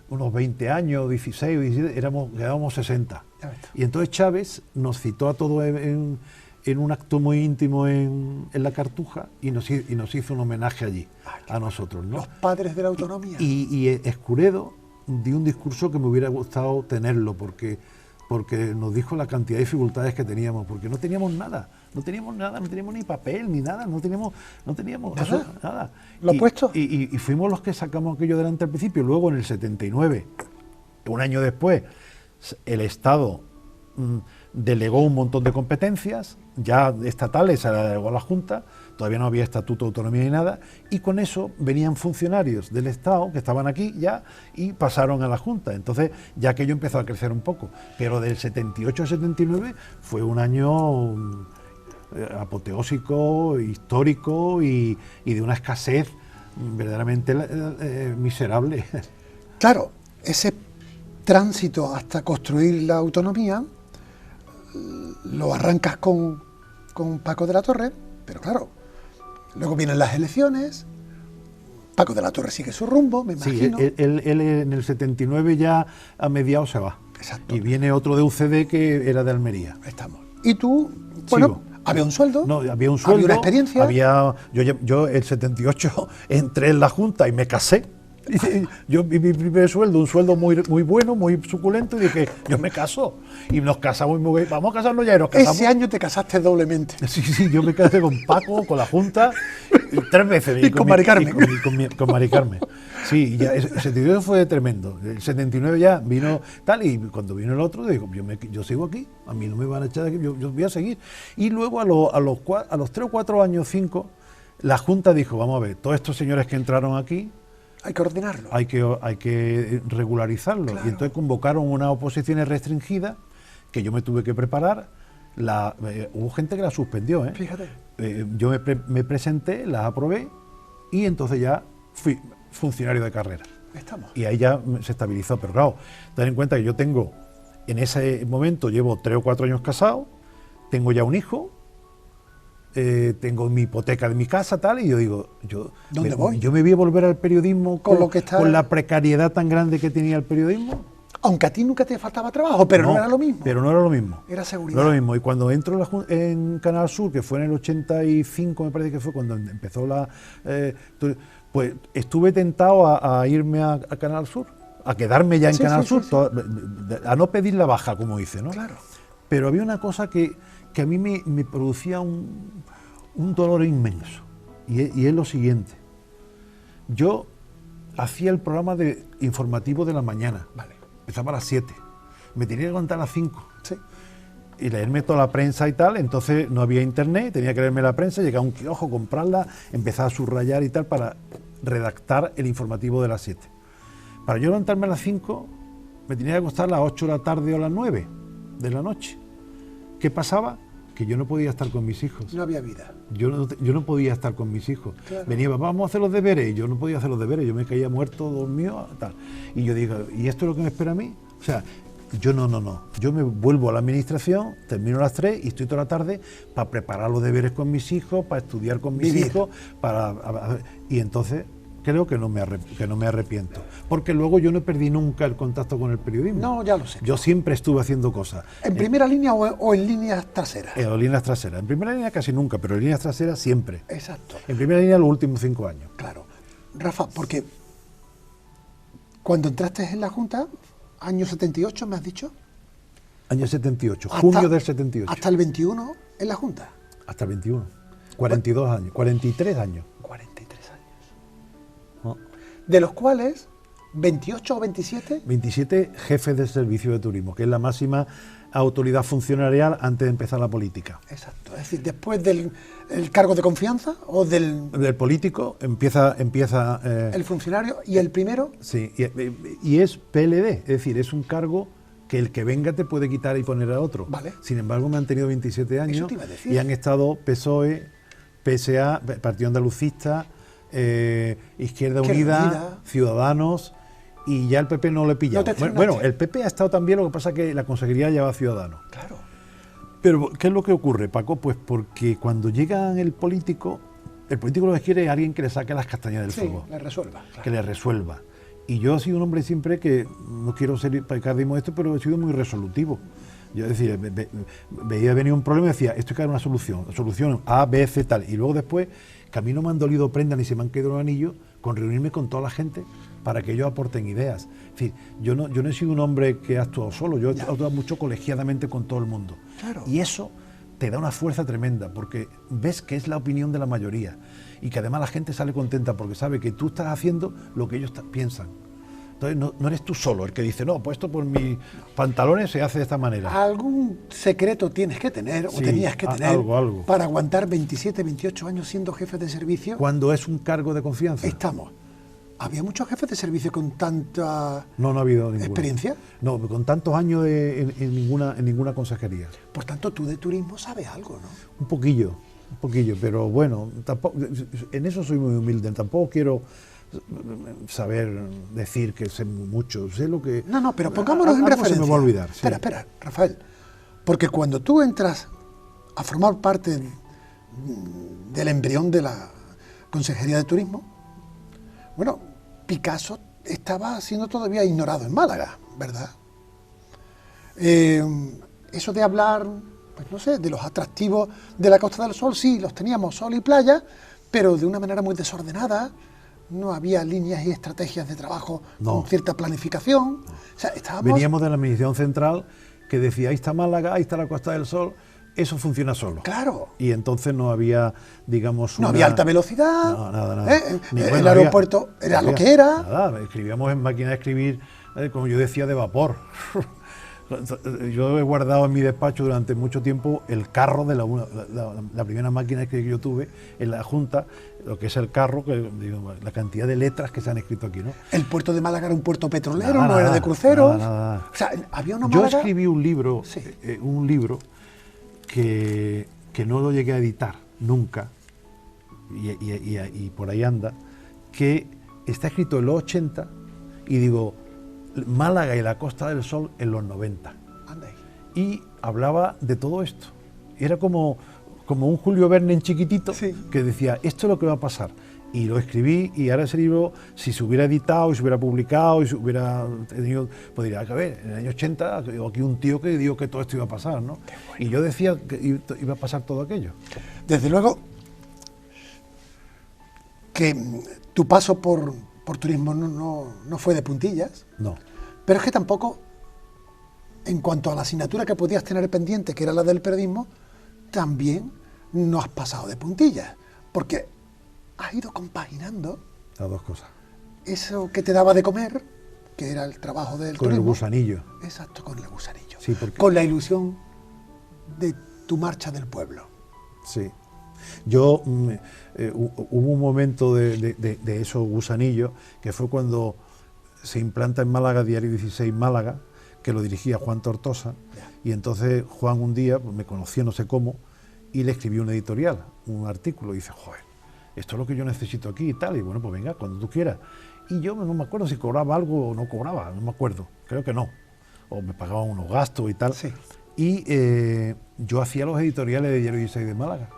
unos 20 años, 16 o 17, quedábamos 60. Ya ves tú. Y entonces Chávez nos citó a todos en un acto muy íntimo en la Cartuja y nos hizo un homenaje allí, a nosotros, ¿no? Los padres de la autonomía. Y Escuredo dio un discurso que me hubiera gustado tenerlo, porque nos dijo la cantidad de dificultades que teníamos, porque no teníamos nada, no teníamos ni papel, ni nada, no teníamos ¿Nada? eso, nada. ¿Lo Y- opuesto? Y fuimos los que sacamos aquello adelante al principio. Luego, en el 79, un año después, el Estado delegó un montón de competencias, ya estatales, se la delegó a la Junta, todavía no había estatuto de autonomía ni nada, y con eso venían funcionarios del Estado que estaban aquí ya y pasaron a la Junta. Entonces ya aquello empezó a crecer un poco, pero del 78 al 79 fue un año apoteósico, histórico y de una escasez verdaderamente miserable. Claro, ese tránsito hasta construir la autonomía lo arrancas con Paco de la Torre, pero claro, luego vienen las elecciones, Paco de la Torre sigue su rumbo, me Sí, imagino. él en el 79 ya a mediados se va. Exacto. Y viene otro de UCD que era de Almería. Ahí estamos. Y tú, bueno, había un sueldo, No, había un sueldo. había una experiencia. Yo el 78 entré en la Junta y me casé. Y yo mi primer sueldo, un sueldo muy bueno, muy suculento, y dije: yo me caso. Y nos casamos, vamos a casarnos ya, y nos casamos. Ese año te casaste doblemente. Sí, yo me casé con Paco, con la Junta, 3 veces. Y con Mari Carmen. Con Mari Carmen. Sí, y ya, el 78 fue tremendo. El 79 ya vino tal, y cuando vino el otro, digo: yo sigo aquí, a mí no me van a echar de aquí, yo voy a seguir. Y luego a los 3 o 4 años, 5, la Junta dijo: vamos a ver, todos estos señores que entraron aquí, Hay que ordenarlo. hay que regularizarlo. Claro. Y entonces convocaron unas oposiciones restringidas que yo me tuve que preparar. Hubo gente que la suspendió, ¿eh? Fíjate. Yo me presenté, las aprobé y entonces ya fui funcionario de carrera. Estamos. Y ahí ya se estabilizó. Pero claro, ten en cuenta que yo tengo, en ese momento llevo 3 o 4 años casado, tengo ya un hijo, tengo mi hipoteca de mi casa, tal, y yo digo, ¿Dónde voy? yo me voy a volver al periodismo Con lo que está- con la precariedad tan grande que tenía el periodismo. Aunque a ti nunca te faltaba trabajo, pero no era lo mismo. Pero no era lo mismo. Era seguridad. No era lo mismo. Y cuando entro en Canal Sur, que fue en el 85, me parece que fue cuando empezó pues estuve tentado a irme a Canal Sur, a quedarme ya en Sí, Canal sí, Sur, sí, sí. a no pedir la baja, como dice, ¿no? Claro. Pero había una cosa que a mí me producía un dolor inmenso, y es lo siguiente. Yo hacía el programa informativo de la mañana. Vale. Empezaba a las 7. Me tenía que levantar a las 5 Sí. y leerme toda la prensa y tal. Entonces no había internet, tenía que leerme la prensa, llegaba a un kiosco, comprarla, empezar a subrayar y tal para redactar el informativo de las 7. Para yo levantarme a las 5 me tenía que acostar a las 8 de la tarde o a las 9 de la noche. ¿Qué pasaba? Que yo no podía estar con mis hijos. No había vida. Yo no podía estar con mis hijos. Claro. Venía, papá, vamos a hacer los deberes, y yo no podía hacer los deberes, yo me caía muerto, dormido, tal. Y yo digo, ¿y esto es lo que me espera a mí? O sea, yo no. Yo me vuelvo a la administración, termino a las 3 y estoy toda la tarde para preparar los deberes con mis hijos, para estudiar con mis Vivir. hijos, y entonces creo que no me arrepiento. Porque luego yo no perdí nunca el contacto con el periodismo. No, ya lo sé. Yo siempre estuve haciendo cosas. ¿En primera línea o en líneas traseras? En líneas traseras. En primera línea casi nunca, pero en líneas traseras siempre. Exacto. En primera línea los últimos 5 años. Claro. Rafa, porque cuando entraste en la Junta, año 78, me has dicho. Año 78, Hasta- junio del 78. Hasta el 21 en la Junta. Hasta el 21. 42 años, 43 años. 43 años. ¿No? De los cuales 28 o 27 27 jefes de servicio de turismo, que es la máxima autoridad funcionarial antes de empezar la política. Exacto, es decir, después del el cargo de confianza o del Del político empieza el funcionario y el primero, sí, y es PLD, es decir, es un cargo que el que venga te puede quitar y poner a otro. Vale. Sin embargo, me han tenido 27 años Eso te iba a decir. y han estado PSOE, PSA, Partido Andalucista, Izquierda Unida, Ciudadanos, y ya el PP no le pilla. No te Bueno, estrenaste. el PP ha estado también, lo que pasa es que la consejería lleva a Ciudadanos. claro, Pero, ¿qué es lo que ocurre, Paco? Pues porque cuando llega el político lo que quiere es alguien que le saque las castañas del sí, fuego, le resuelva. claro. que le resuelva. Y yo he sido un hombre siempre que, no quiero ser pecar de modesto, pero he sido muy resolutivo. Yo, es decir, veía venir un problema y decía, esto hay que dar una solución A, B, C, tal. Y luego después, que a mí no me han dolido prendas ni se me han caído los anillos, con reunirme con toda la gente para que ellos aporten ideas. En fin, yo no he sido un hombre que ha actuado solo, yo he actuado mucho colegiadamente con todo el mundo. Claro. Y eso te da una fuerza tremenda, porque ves que es la opinión de la mayoría y que además la gente sale contenta porque sabe que tú estás haciendo lo que ellos piensan. Entonces no eres tú solo el que dice, no, pues esto por mis pantalones se hace de esta manera. Algún secreto tienes que tener, o Sí, tenías que tener, algo. para aguantar 27, 28 años siendo jefe de servicio. Cuando es un cargo de confianza. Estamos. ¿Había muchos jefes de servicio con tanta No ha habido ninguno. experiencia? No, con tantos años en ninguna consejería. Por tanto, tú de turismo sabes algo, ¿no? Un poquillo, pero bueno, tampoco, en eso soy muy humilde, tampoco quiero saber decir que sé mucho, sé lo que... No, pero pongámonos en algo referencia. se me va a olvidar. Sí. Espera, Rafael. Porque cuando tú entras a formar parte del embrión de la Consejería de Turismo, bueno, Picasso estaba siendo todavía ignorado en Málaga, ¿verdad? Eso de hablar, pues no sé, de los atractivos de la Costa del Sol, sí, los teníamos, sol y playa, pero de una manera muy desordenada. No había líneas y estrategias de trabajo No. con cierta planificación. O sea, estábamos... Veníamos de la administración central que decía, ahí está Málaga, ahí está la Costa del Sol, eso funciona solo. Claro. Y entonces no había, digamos... No había alta velocidad. No, nada. El aeropuerto era lo que era. Nada, escribíamos en máquina de escribir, como yo decía, de vapor. Yo he guardado en mi despacho durante mucho tiempo el carro de la primera máquina que yo tuve en la Junta, lo que es el carro, digo, la cantidad de letras que se han escrito aquí, ¿no? ¿El puerto de Málaga era un puerto petrolero, Nada, no era de cruceros? nada. O sea, había una Yo Málaga... escribí un libro, Sí. Que no lo llegué a editar nunca, y por ahí anda, que está escrito en los 80, y digo, Málaga y la Costa del Sol en los 90. Anda ahí. Y hablaba de todo esto. Era como un Julio Verne en chiquitito, Sí. que decía, esto es lo que va a pasar. Y lo escribí, y ahora ese libro, si se hubiera editado, y se hubiera publicado, y se hubiera tenido, pues diría, a ver, en el año 80, aquí un tío que dijo que todo esto iba a pasar, ¿no? Bueno. Y yo decía que iba a pasar todo aquello. Desde luego que tu paso por turismo no fue de puntillas, No. pero es que tampoco, en cuanto a la asignatura que podías tener pendiente, que era la del periodismo, también no has pasado de puntillas, porque has ido compaginando Las dos cosas. eso que te daba de comer, que era el trabajo del Con el turismo. Gusanillo. Exacto, con el gusanillo. Sí, porque- Con la ilusión de tu marcha del pueblo. Sí. Yo, hubo un momento de esos gusanillos, que fue cuando se implanta en Málaga Diario 16 Málaga, que lo dirigía Juan Tortosa, Ya. y entonces Juan un día, pues, me conoció no sé cómo, y le escribí un editorial, un artículo, y dice, joder, esto es lo que yo necesito aquí y tal, y bueno, pues venga, cuando tú quieras. Y yo no me acuerdo si cobraba algo o no cobraba, no me acuerdo, creo que no, o me pagaban unos gastos y tal. Sí. Y yo hacía los editoriales de Diario 16 de Málaga,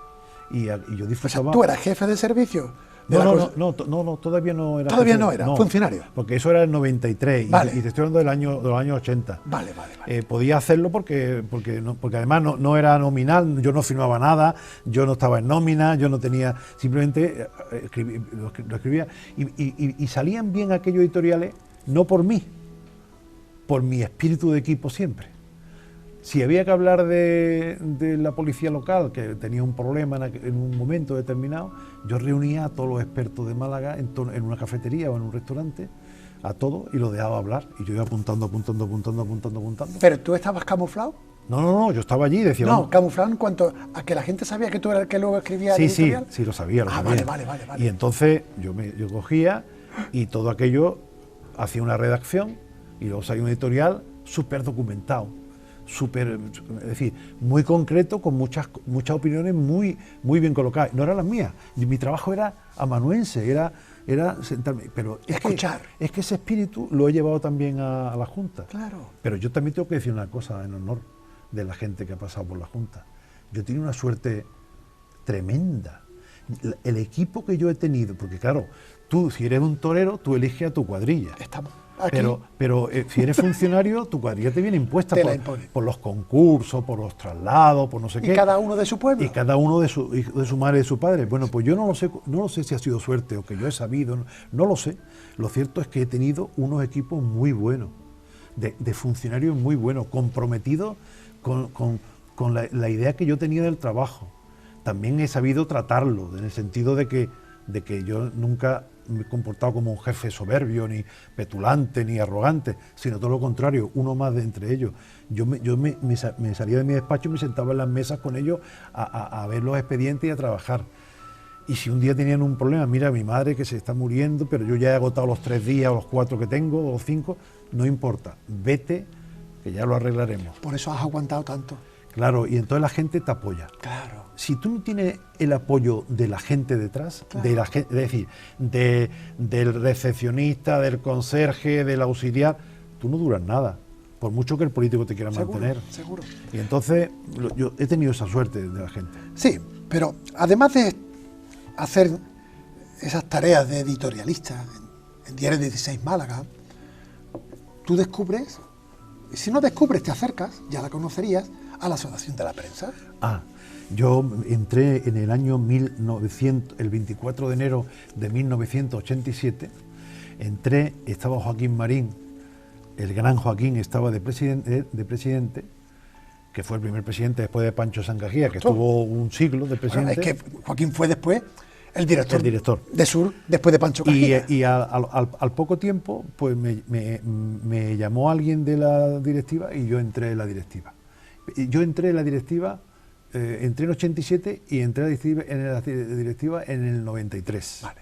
y yo O sea, disfrutaba... tú eras jefe de servicio. de No, la no, cosa- no, todavía no era. Todavía jefe, no era, funcionario. Porque eso era el 93, Vale. y te estoy hablando de los años 80. Vale. Podía hacerlo porque además no era nominal, yo no firmaba nada, yo no estaba en nómina, yo no tenía, simplemente lo escribía, y salían bien aquellos editoriales, no por mí, por mi espíritu de equipo siempre. Si había que hablar de la policía local, que tenía un problema en un momento determinado, yo reunía a todos los expertos de Málaga en una cafetería o en un restaurante, a todos, y los dejaba hablar. Y yo iba apuntando. Pero tú estabas camuflado. No, yo estaba allí y decía... No, vamos, camuflado en cuanto a que la gente sabía que tú eras el que luego escribía el sí, editorial. sí, lo sabía. Ah, sabía. vale. Y entonces yo cogía y todo aquello, hacía una redacción y luego salía un editorial súper documentado, es decir, muy concreto, con muchas opiniones muy bien colocadas. No eran las mías, mi trabajo era amanuense, era sentarme, pero Escuchar. Es que ese espíritu lo he llevado también a la Junta. Claro. Pero yo también tengo que decir una cosa en honor de la gente que ha pasado por la Junta. Yo he tenido una suerte tremenda. El equipo que yo he tenido, porque claro, tú si eres un torero, tú eliges a tu cuadrilla. Estamos aquí. Pero si eres funcionario, tu cuadrilla te viene impuesta Te la impone. por los concursos, por los traslados, por no sé Y qué. cada uno de su pueblo. Y cada uno de su madre y de su padre. Bueno, pues yo no lo sé si ha sido suerte o que yo he sabido, no lo sé. Lo cierto es que he tenido unos equipos muy buenos, de funcionarios muy buenos, comprometidos con la idea que yo tenía del trabajo. También he sabido tratarlo, en el sentido de que yo nunca me he comportado como un jefe soberbio, ni petulante, ni arrogante, sino todo lo contrario, uno más de entre ellos. Yo me salía de mi despacho y me sentaba en las mesas con ellos a ver los expedientes y a trabajar. Y si un día tenían un problema, mira, mi madre que se está muriendo, pero yo ya he agotado los 3 días o los 4 que tengo, o los 5, no importa, vete, que ya lo arreglaremos. Por eso has aguantado tanto. Claro, y entonces la gente te apoya. Claro. Si tú no tienes el apoyo de la gente detrás, Claro. es decir, del recepcionista, del conserje, del auxiliar, tú no duras nada, por mucho que el político te quiera mantener. Seguro. Y entonces yo he tenido esa suerte de la gente. Sí, pero además de hacer esas tareas de editorialista en Diario 16 Málaga, tú descubres, y si no descubres te acercas, ya la conocerías, a la Asociación de la Prensa. Yo entré en el año 1900, el 24 de enero de 1987, estaba Joaquín Marín, el gran Joaquín estaba de presidente, que fue el primer presidente después de Pancho Sangajía, que estuvo un siglo de Bueno, presidente. es que Joaquín fue después El director, El director. de Sur, después de Pancho Cajina. Y al poco tiempo, pues me llamó alguien de la directiva y yo entré en la directiva. Yo entré en la directiva, entré en 87 y entré en la directiva en el 93. Vale.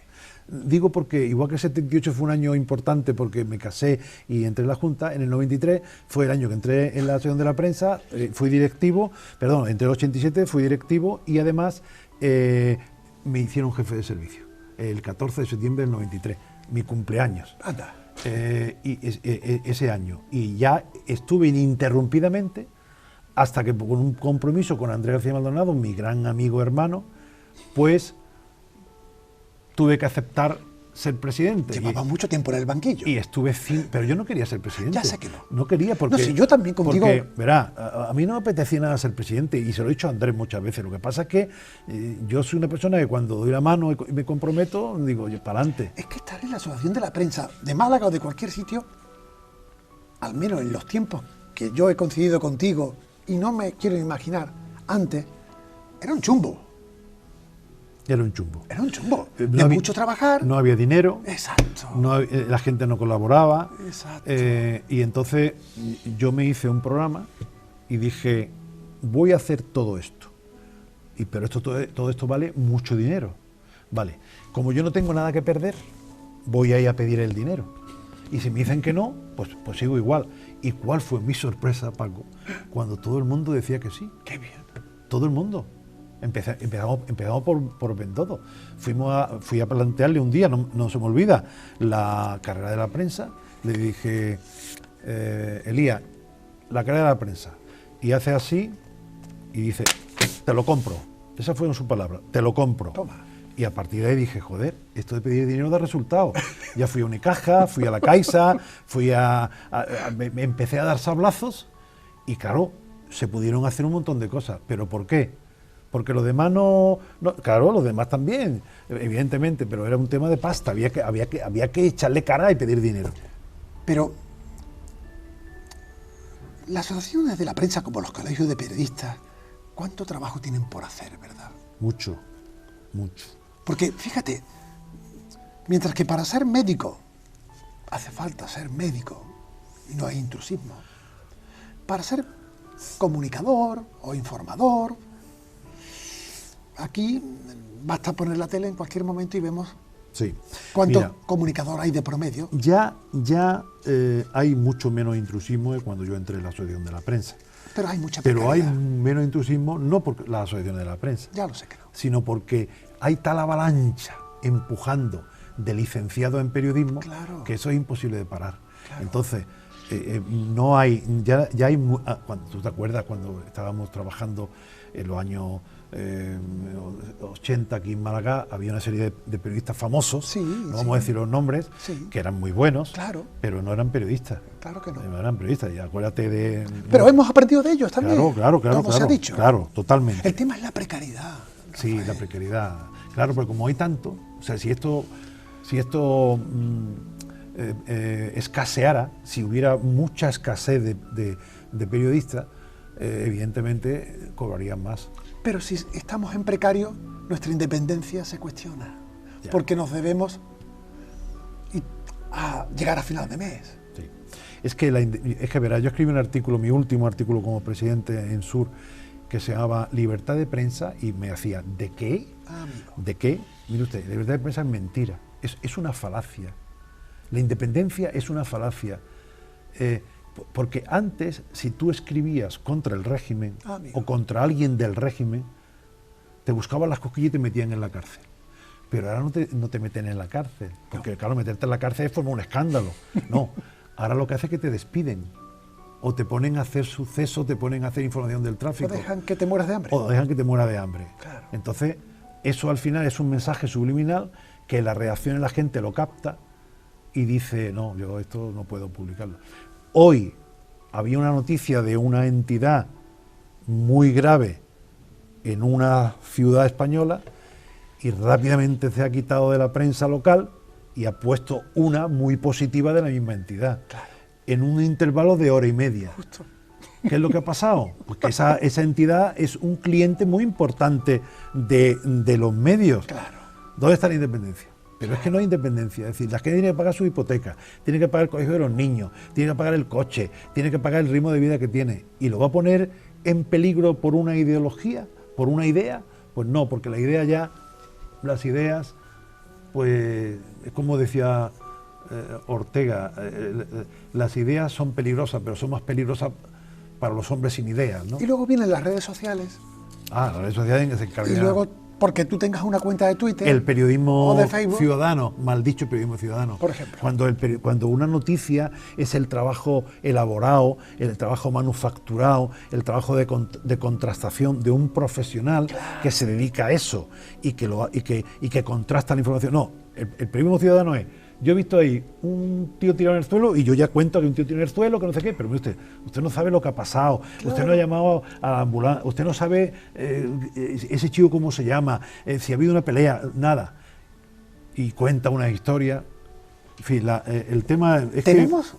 Digo porque, igual que el 78 fue un año importante porque me casé y entré en la Junta, en el 93 fue el año que entré en la Asociación de la Prensa, fui directivo, perdón, entre el 87 fui directivo y además me hicieron jefe de servicio, el 14 de septiembre del 93, mi cumpleaños. Anda. Ese año. Y ya estuve ininterrumpidamente hasta que con un compromiso con Andrés García Maldonado, mi gran amigo hermano, pues tuve que aceptar ser presidente. Llevaba mucho tiempo en el banquillo. Y estuve pero yo no quería ser presidente. Ya sé que no. No quería porque... No, si yo también contigo... Porque, verá, a mí no me apetecía nada ser presidente y se lo he dicho a Andrés muchas veces. Lo que pasa es que yo soy una persona que cuando doy la mano y me comprometo, digo, oye, para adelante. Es que estar en la Asociación de la Prensa de Málaga o de cualquier sitio, al menos en los tiempos que yo he coincidido contigo y no me quiero imaginar antes, era un chumbo. Era un chumbo. Era un chumbo. No De había- mucho trabajar. No había dinero. Exacto. La gente no colaboraba. Exacto. Y entonces yo me hice un programa y dije, voy a hacer todo esto. Pero todo esto vale mucho dinero. Vale, como yo no tengo nada que perder, voy a ir a pedir el dinero. Y si me dicen que no, pues sigo igual. ¿Y cuál fue mi sorpresa, Paco? Cuando todo el mundo decía que sí. Qué bien. Todo el mundo. Empezamos por Bendodo. Fui a plantearle un día, no se me olvida, la carrera de la prensa. Le dije, Elías, la carrera de la prensa. Y hace así y dice, te lo compro. Esa fue su palabra, te lo compro. Toma. Y a partir de ahí dije, joder, esto de pedir dinero da resultado. Ya fui a Unicaja, fui a la Caixa, me empecé a dar sablazos y claro, se pudieron hacer un montón de cosas. ¿Pero por qué? Porque los demás no, claro, los demás también, evidentemente, pero era un tema de pasta, había que echarle cara y pedir dinero. Pero las asociaciones de la prensa, como los colegios de periodistas, ¿cuánto trabajo tienen por hacer, verdad? Mucho, mucho. Porque, fíjate, mientras que para ser médico hace falta ser médico y no hay intrusismo, para ser comunicador o informador, aquí basta poner la tele en cualquier momento y vemos Sí. cuánto Mira, comunicador hay de promedio. ya hay mucho menos intrusismo que cuando yo entré en la Asociación de la Prensa. Pero hay mucha Pero hay precariedad. menos intrusismo no por la Asociación de la Prensa, Ya lo sé que no. sino porque hay tal avalancha empujando de licenciados en periodismo Claro. que eso es imposible de parar. Claro. Entonces, no hay, ya hay, cuando, ¿tú te acuerdas cuando estábamos trabajando en los años 80 aquí en Málaga? Había una serie de periodistas famosos, Sí, no sí. vamos a decir los nombres, Sí. que eran muy buenos, Claro. pero no eran periodistas. Claro que no. No eran periodistas, y acuérdate de... Pero hemos aprendido de ellos también. Claro, Todo se ha dicho. claro, totalmente. El tema es la precariedad. Sí, Rafael. la precariedad. Claro, pero como hay tanto, o sea, si esto escaseara, si hubiera mucha escasez de periodistas, evidentemente cobrarían más. Pero si estamos en precario, nuestra independencia se cuestiona. Ya. Porque nos debemos a llegar a final de mes. Sí. Es que verá, yo escribí un artículo, mi último artículo como presidente en Sur, que se llamaba Libertad de Prensa, y me hacía, ¿de qué? Amigo. ¿De qué? Mire usted, la libertad de prensa es mentira, es una falacia. La independencia es una falacia. Porque antes, si tú escribías contra el régimen Amigo. o contra alguien del régimen, te buscaban las cosquillas y te metían en la cárcel. Pero ahora no te meten en la cárcel, porque claro, meterte en la cárcel es formar un escándalo. No, ahora lo que hace es que te despiden, o te ponen a hacer sucesos, te ponen a hacer información del ¿O tráfico, dejan que te mueras de hambre? o dejan que te muera de hambre. Claro. Entonces, eso al final es un mensaje subliminal que la reacción de la gente lo capta y dice, no, yo esto no puedo publicarlo. Hoy había una noticia de una entidad muy grave en una ciudad española y rápidamente se ha quitado de la prensa local y ha puesto una muy positiva de la misma entidad, Claro. en un intervalo de hora y media. Justo. ¿Qué es lo que ha pasado? Pues que esa entidad es un cliente muy importante de los medios. Claro. ¿Dónde está la independencia? Pero es que no hay independencia, es decir, la gente tiene que pagar su hipoteca, tiene que pagar el colegio de los niños, tiene que pagar el coche, tiene que pagar el ritmo de vida que tiene, y lo va a poner en peligro por una ideología, por una idea. Pues no, porque la idea ya, las ideas, pues es como decía Ortega, las ideas son peligrosas, pero son más peligrosas para los hombres sin ideas, ¿no? Y luego vienen las redes sociales. Las redes sociales se encargan. Y luego, porque tú tengas una cuenta de Twitter El periodismo o de Facebook, ciudadano, mal dicho periodismo ciudadano. Por ejemplo. Cuando una noticia es el trabajo elaborado, el trabajo manufacturado, el trabajo de contrastación de un profesional que se dedica a eso y que contrasta la información. No, el periodismo ciudadano es: yo he visto ahí un tío tirado en el suelo y yo ya cuento que un tío tirado en el suelo, que no sé qué, pero mire usted no sabe lo que ha pasado, usted no ha llamado a la ambulancia, usted no sabe ese chico cómo se llama, si ha habido una pelea, nada. Y cuenta una historia. En fin, el tema es ¿tenemos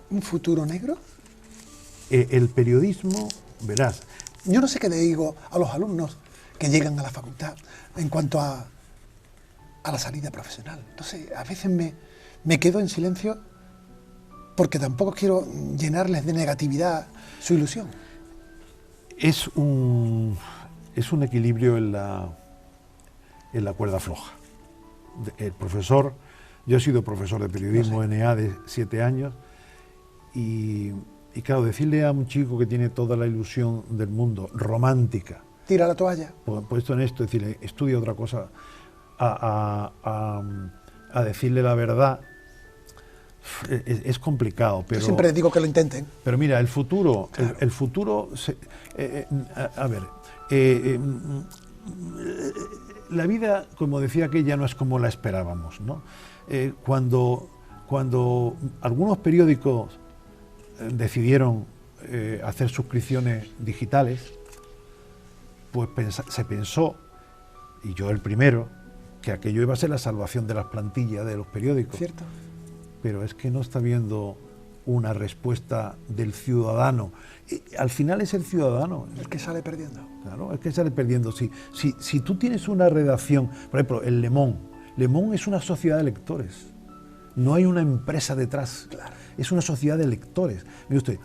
un futuro negro? el periodismo, verás. Yo no sé qué le digo a los alumnos que llegan a la facultad en cuanto a la salida profesional. No sé, a veces me quedo en silencio porque tampoco quiero llenarles de negatividad su ilusión. Es un equilibrio en la cuerda floja. El profesor, yo he sido profesor de periodismo en EA de 7 años y claro, decirle a un chico que tiene toda la ilusión del mundo, romántica, Tira la toalla. puesto en esto, decirle, estudia otra cosa, a decirle la verdad, es complicado. Pero yo siempre digo que lo intenten. Pero mira, el futuro, claro. el futuro, la vida, como decía aquella, no es como la esperábamos, ¿no? Cuando algunos periódicos decidieron hacer suscripciones digitales, pues se pensó, y yo el primero, que aquello iba a ser la salvación de las plantillas de los periódicos. ¿Cierto? Pero es que no está viendo una respuesta del ciudadano. Al final es el ciudadano el que sale perdiendo. Claro, es que sale perdiendo. Si tú tienes una redacción, por ejemplo, el Le Monde es una sociedad de lectores. No hay una empresa detrás. Claro. Es una sociedad de lectores. Mire usted,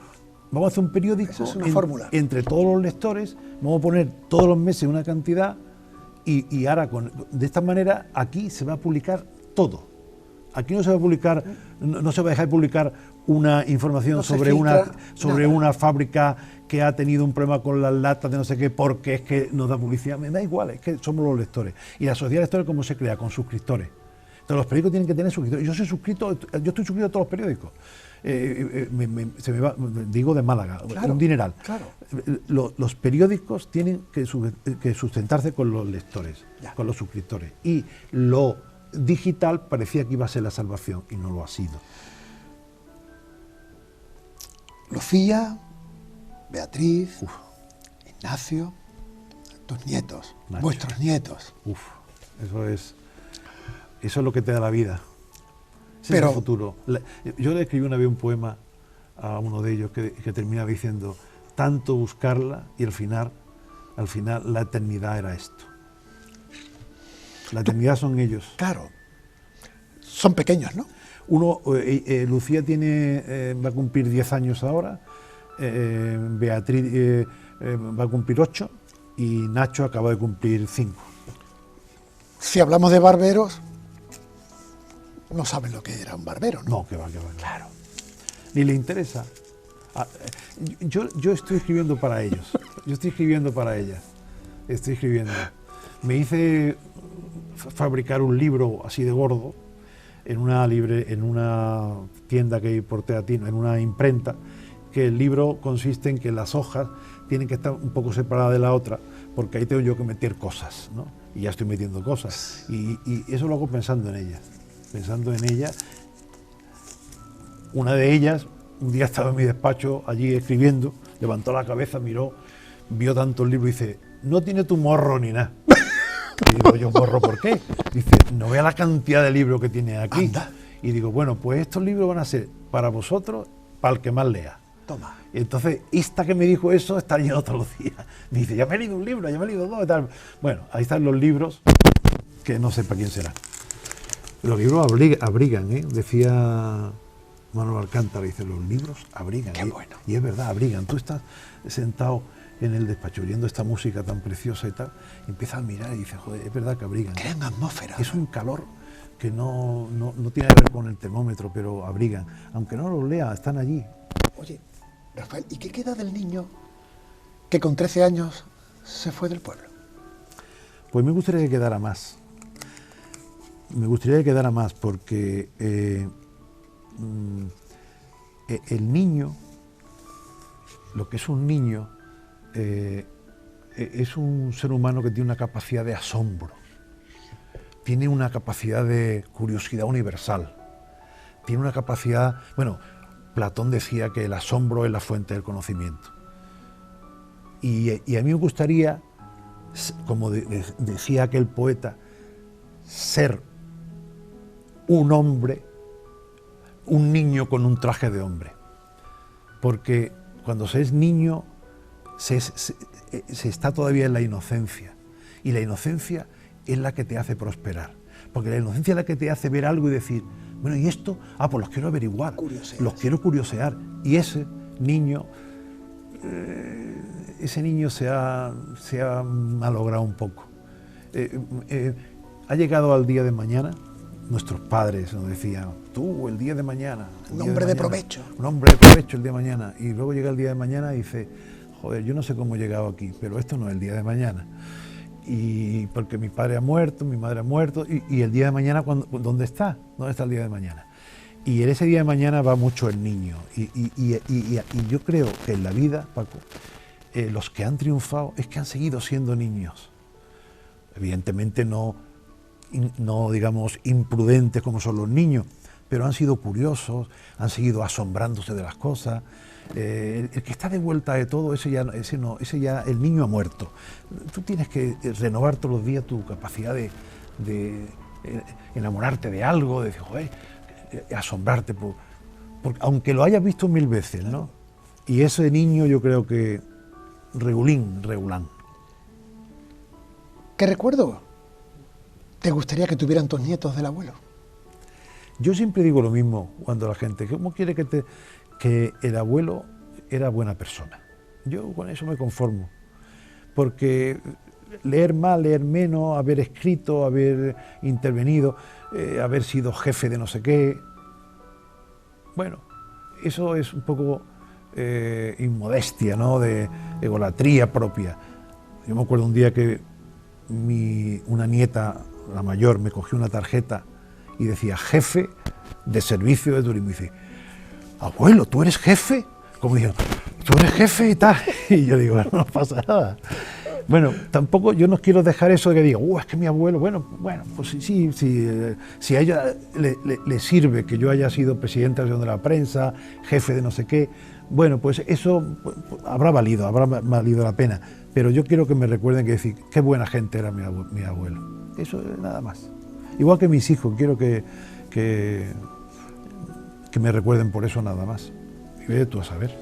vamos a hacer un periódico. Eso es una fórmula. Entre todos los lectores, vamos a poner todos los meses una cantidad y ahora de esta manera aquí se va a publicar todo. Aquí no se va a publicar, no se va a dejar de publicar una información sobre una fábrica que ha tenido un problema con las latas de no sé qué porque es que nos da publicidad. Me da igual, es que somos los lectores. Y la sociedad de lectores, ¿cómo se crea? Con suscriptores. Entonces los periódicos tienen que tener suscriptores. Yo estoy suscrito a todos los periódicos. Digo de Málaga, claro, un dineral. Claro. Los periódicos tienen que sustentarse con los lectores, con los suscriptores. Y lo digital parecía que iba a ser la salvación y no lo ha sido. Lucía, Beatriz, Ignacio, tus nietos, Nacho. Vuestros nietos. Eso es lo que te da la vida. Ese es el futuro. Yo le escribí una vez un poema a uno de ellos que terminaba diciendo: tanto buscarla y al final la eternidad era esto. La eternidad son ellos. Claro. Son pequeños, ¿no? Lucía va a cumplir 10 años ahora, Beatriz va a cumplir 8 y Nacho acaba de cumplir 5. Si hablamos de barberos, no saben lo que era un barbero, ¿no? No, que va. Claro. Ni le interesa. Yo estoy escribiendo para ellos. Yo estoy escribiendo para ellas. Estoy escribiendo. Me hice fabricar un libro así de gordo en una tienda que hay por Teatino, en una imprenta, que el libro consiste en que las hojas tienen que estar un poco separadas de la otra, porque ahí tengo yo que meter cosas, ¿no? Y ya estoy metiendo cosas. Y eso lo hago pensando en ellas. Pensando en ellas. Una de ellas, un día estaba en mi despacho allí escribiendo, levantó la cabeza, miró, vio tantos libros y dice: no tiene tu morro ni nada. Y digo yo: ¿morro por qué? Dice: no vea la cantidad de libros que tiene aquí. Anda. Y digo: bueno, pues estos libros van a ser para vosotros, para el que más lea. Toma. Y entonces, esta que me dijo eso está lleno todos los días. Me dice: ya me he leído un libro, ya me he leído dos y tal. Bueno, ahí están los libros que no sepa quién será. Los libros abrigan, ¿eh? Decía Manuel Alcántara, dice, los libros abrigan. Qué bueno. Y es verdad, abrigan. Tú estás sentado en el despacho oyendo esta música tan preciosa y tal, y empiezas a mirar y dices, joder, es verdad que abrigan. Crean atmósfera. Es un calor que no tiene que ver con el termómetro, pero abrigan. Aunque no los leas, están allí. Oye, Rafael, ¿y qué queda del niño que con 13 años se fue del pueblo? Pues me gustaría que quedara más. Me gustaría que quedara más porque el niño, lo que es un niño, es un ser humano que tiene una capacidad de asombro, tiene una capacidad de curiosidad universal, tiene una capacidad, bueno, Platón decía que el asombro es la fuente del conocimiento. Y a mí me gustaría, como decía aquel poeta, ser un hombre, un niño con un traje de hombre. Porque cuando se es niño, se está todavía en la inocencia. Y la inocencia es la que te hace prosperar. Porque la inocencia es la que te hace ver algo y decir, bueno, ¿y esto? Ah, pues los quiero averiguar, los quiero curiosear. Y ese niño se ha malogrado un poco. Ha llegado al día de mañana, nuestros padres nos decían, tú, el día de mañana. Un hombre de provecho. Un hombre de provecho el día de mañana. Y luego llega el día de mañana y dice, joder, yo no sé cómo he llegado aquí, pero esto no es el día de mañana. Y porque mi padre ha muerto, mi madre ha muerto, y el día de mañana, ¿dónde está? ¿Dónde está el día de mañana? Y en ese día de mañana va mucho el niño. Y yo creo que en la vida, Paco, los que han triunfado es que han seguido siendo niños. Evidentemente no digamos, imprudentes como son los niños, pero han sido curiosos, han seguido asombrándose de las cosas. El que está de vuelta de todo, ese ya el niño ha muerto. Tú tienes que renovar todos los días tu capacidad de enamorarte de algo, de decir, joder, asombrarte, porque aunque lo hayas visto 1000 veces, ¿no? Y ese niño yo creo que regulán. ¿Qué recuerdo te gustaría que tuvieran tus nietos del abuelo? Yo siempre digo lo mismo cuando la gente, ¿cómo quiere que el abuelo era buena persona? Yo con eso me conformo, porque leer más, leer menos, haber escrito, haber intervenido, haber sido jefe de no sé qué, bueno, eso es un poco inmodestia, ¿no? De egolatría propia. Yo me acuerdo un día que una nieta, la mayor, me cogió una tarjeta y decía jefe de servicio de turismo. Y dice, abuelo, ¿tú eres jefe? Como diciendo, ¿tú eres jefe y tal? Y yo digo, bueno, no pasa nada. Bueno, tampoco yo no quiero dejar eso de que diga, es que mi abuelo, bueno, pues sí, si a ella le sirve que yo haya sido presidente de la prensa, jefe de no sé qué, bueno, pues eso habrá valido la pena. Pero yo quiero que me recuerden que decir, qué buena gente era mi abuelo. Eso es nada más. Igual que mis hijos, quiero que me recuerden por eso nada más. Y ve tú a saber.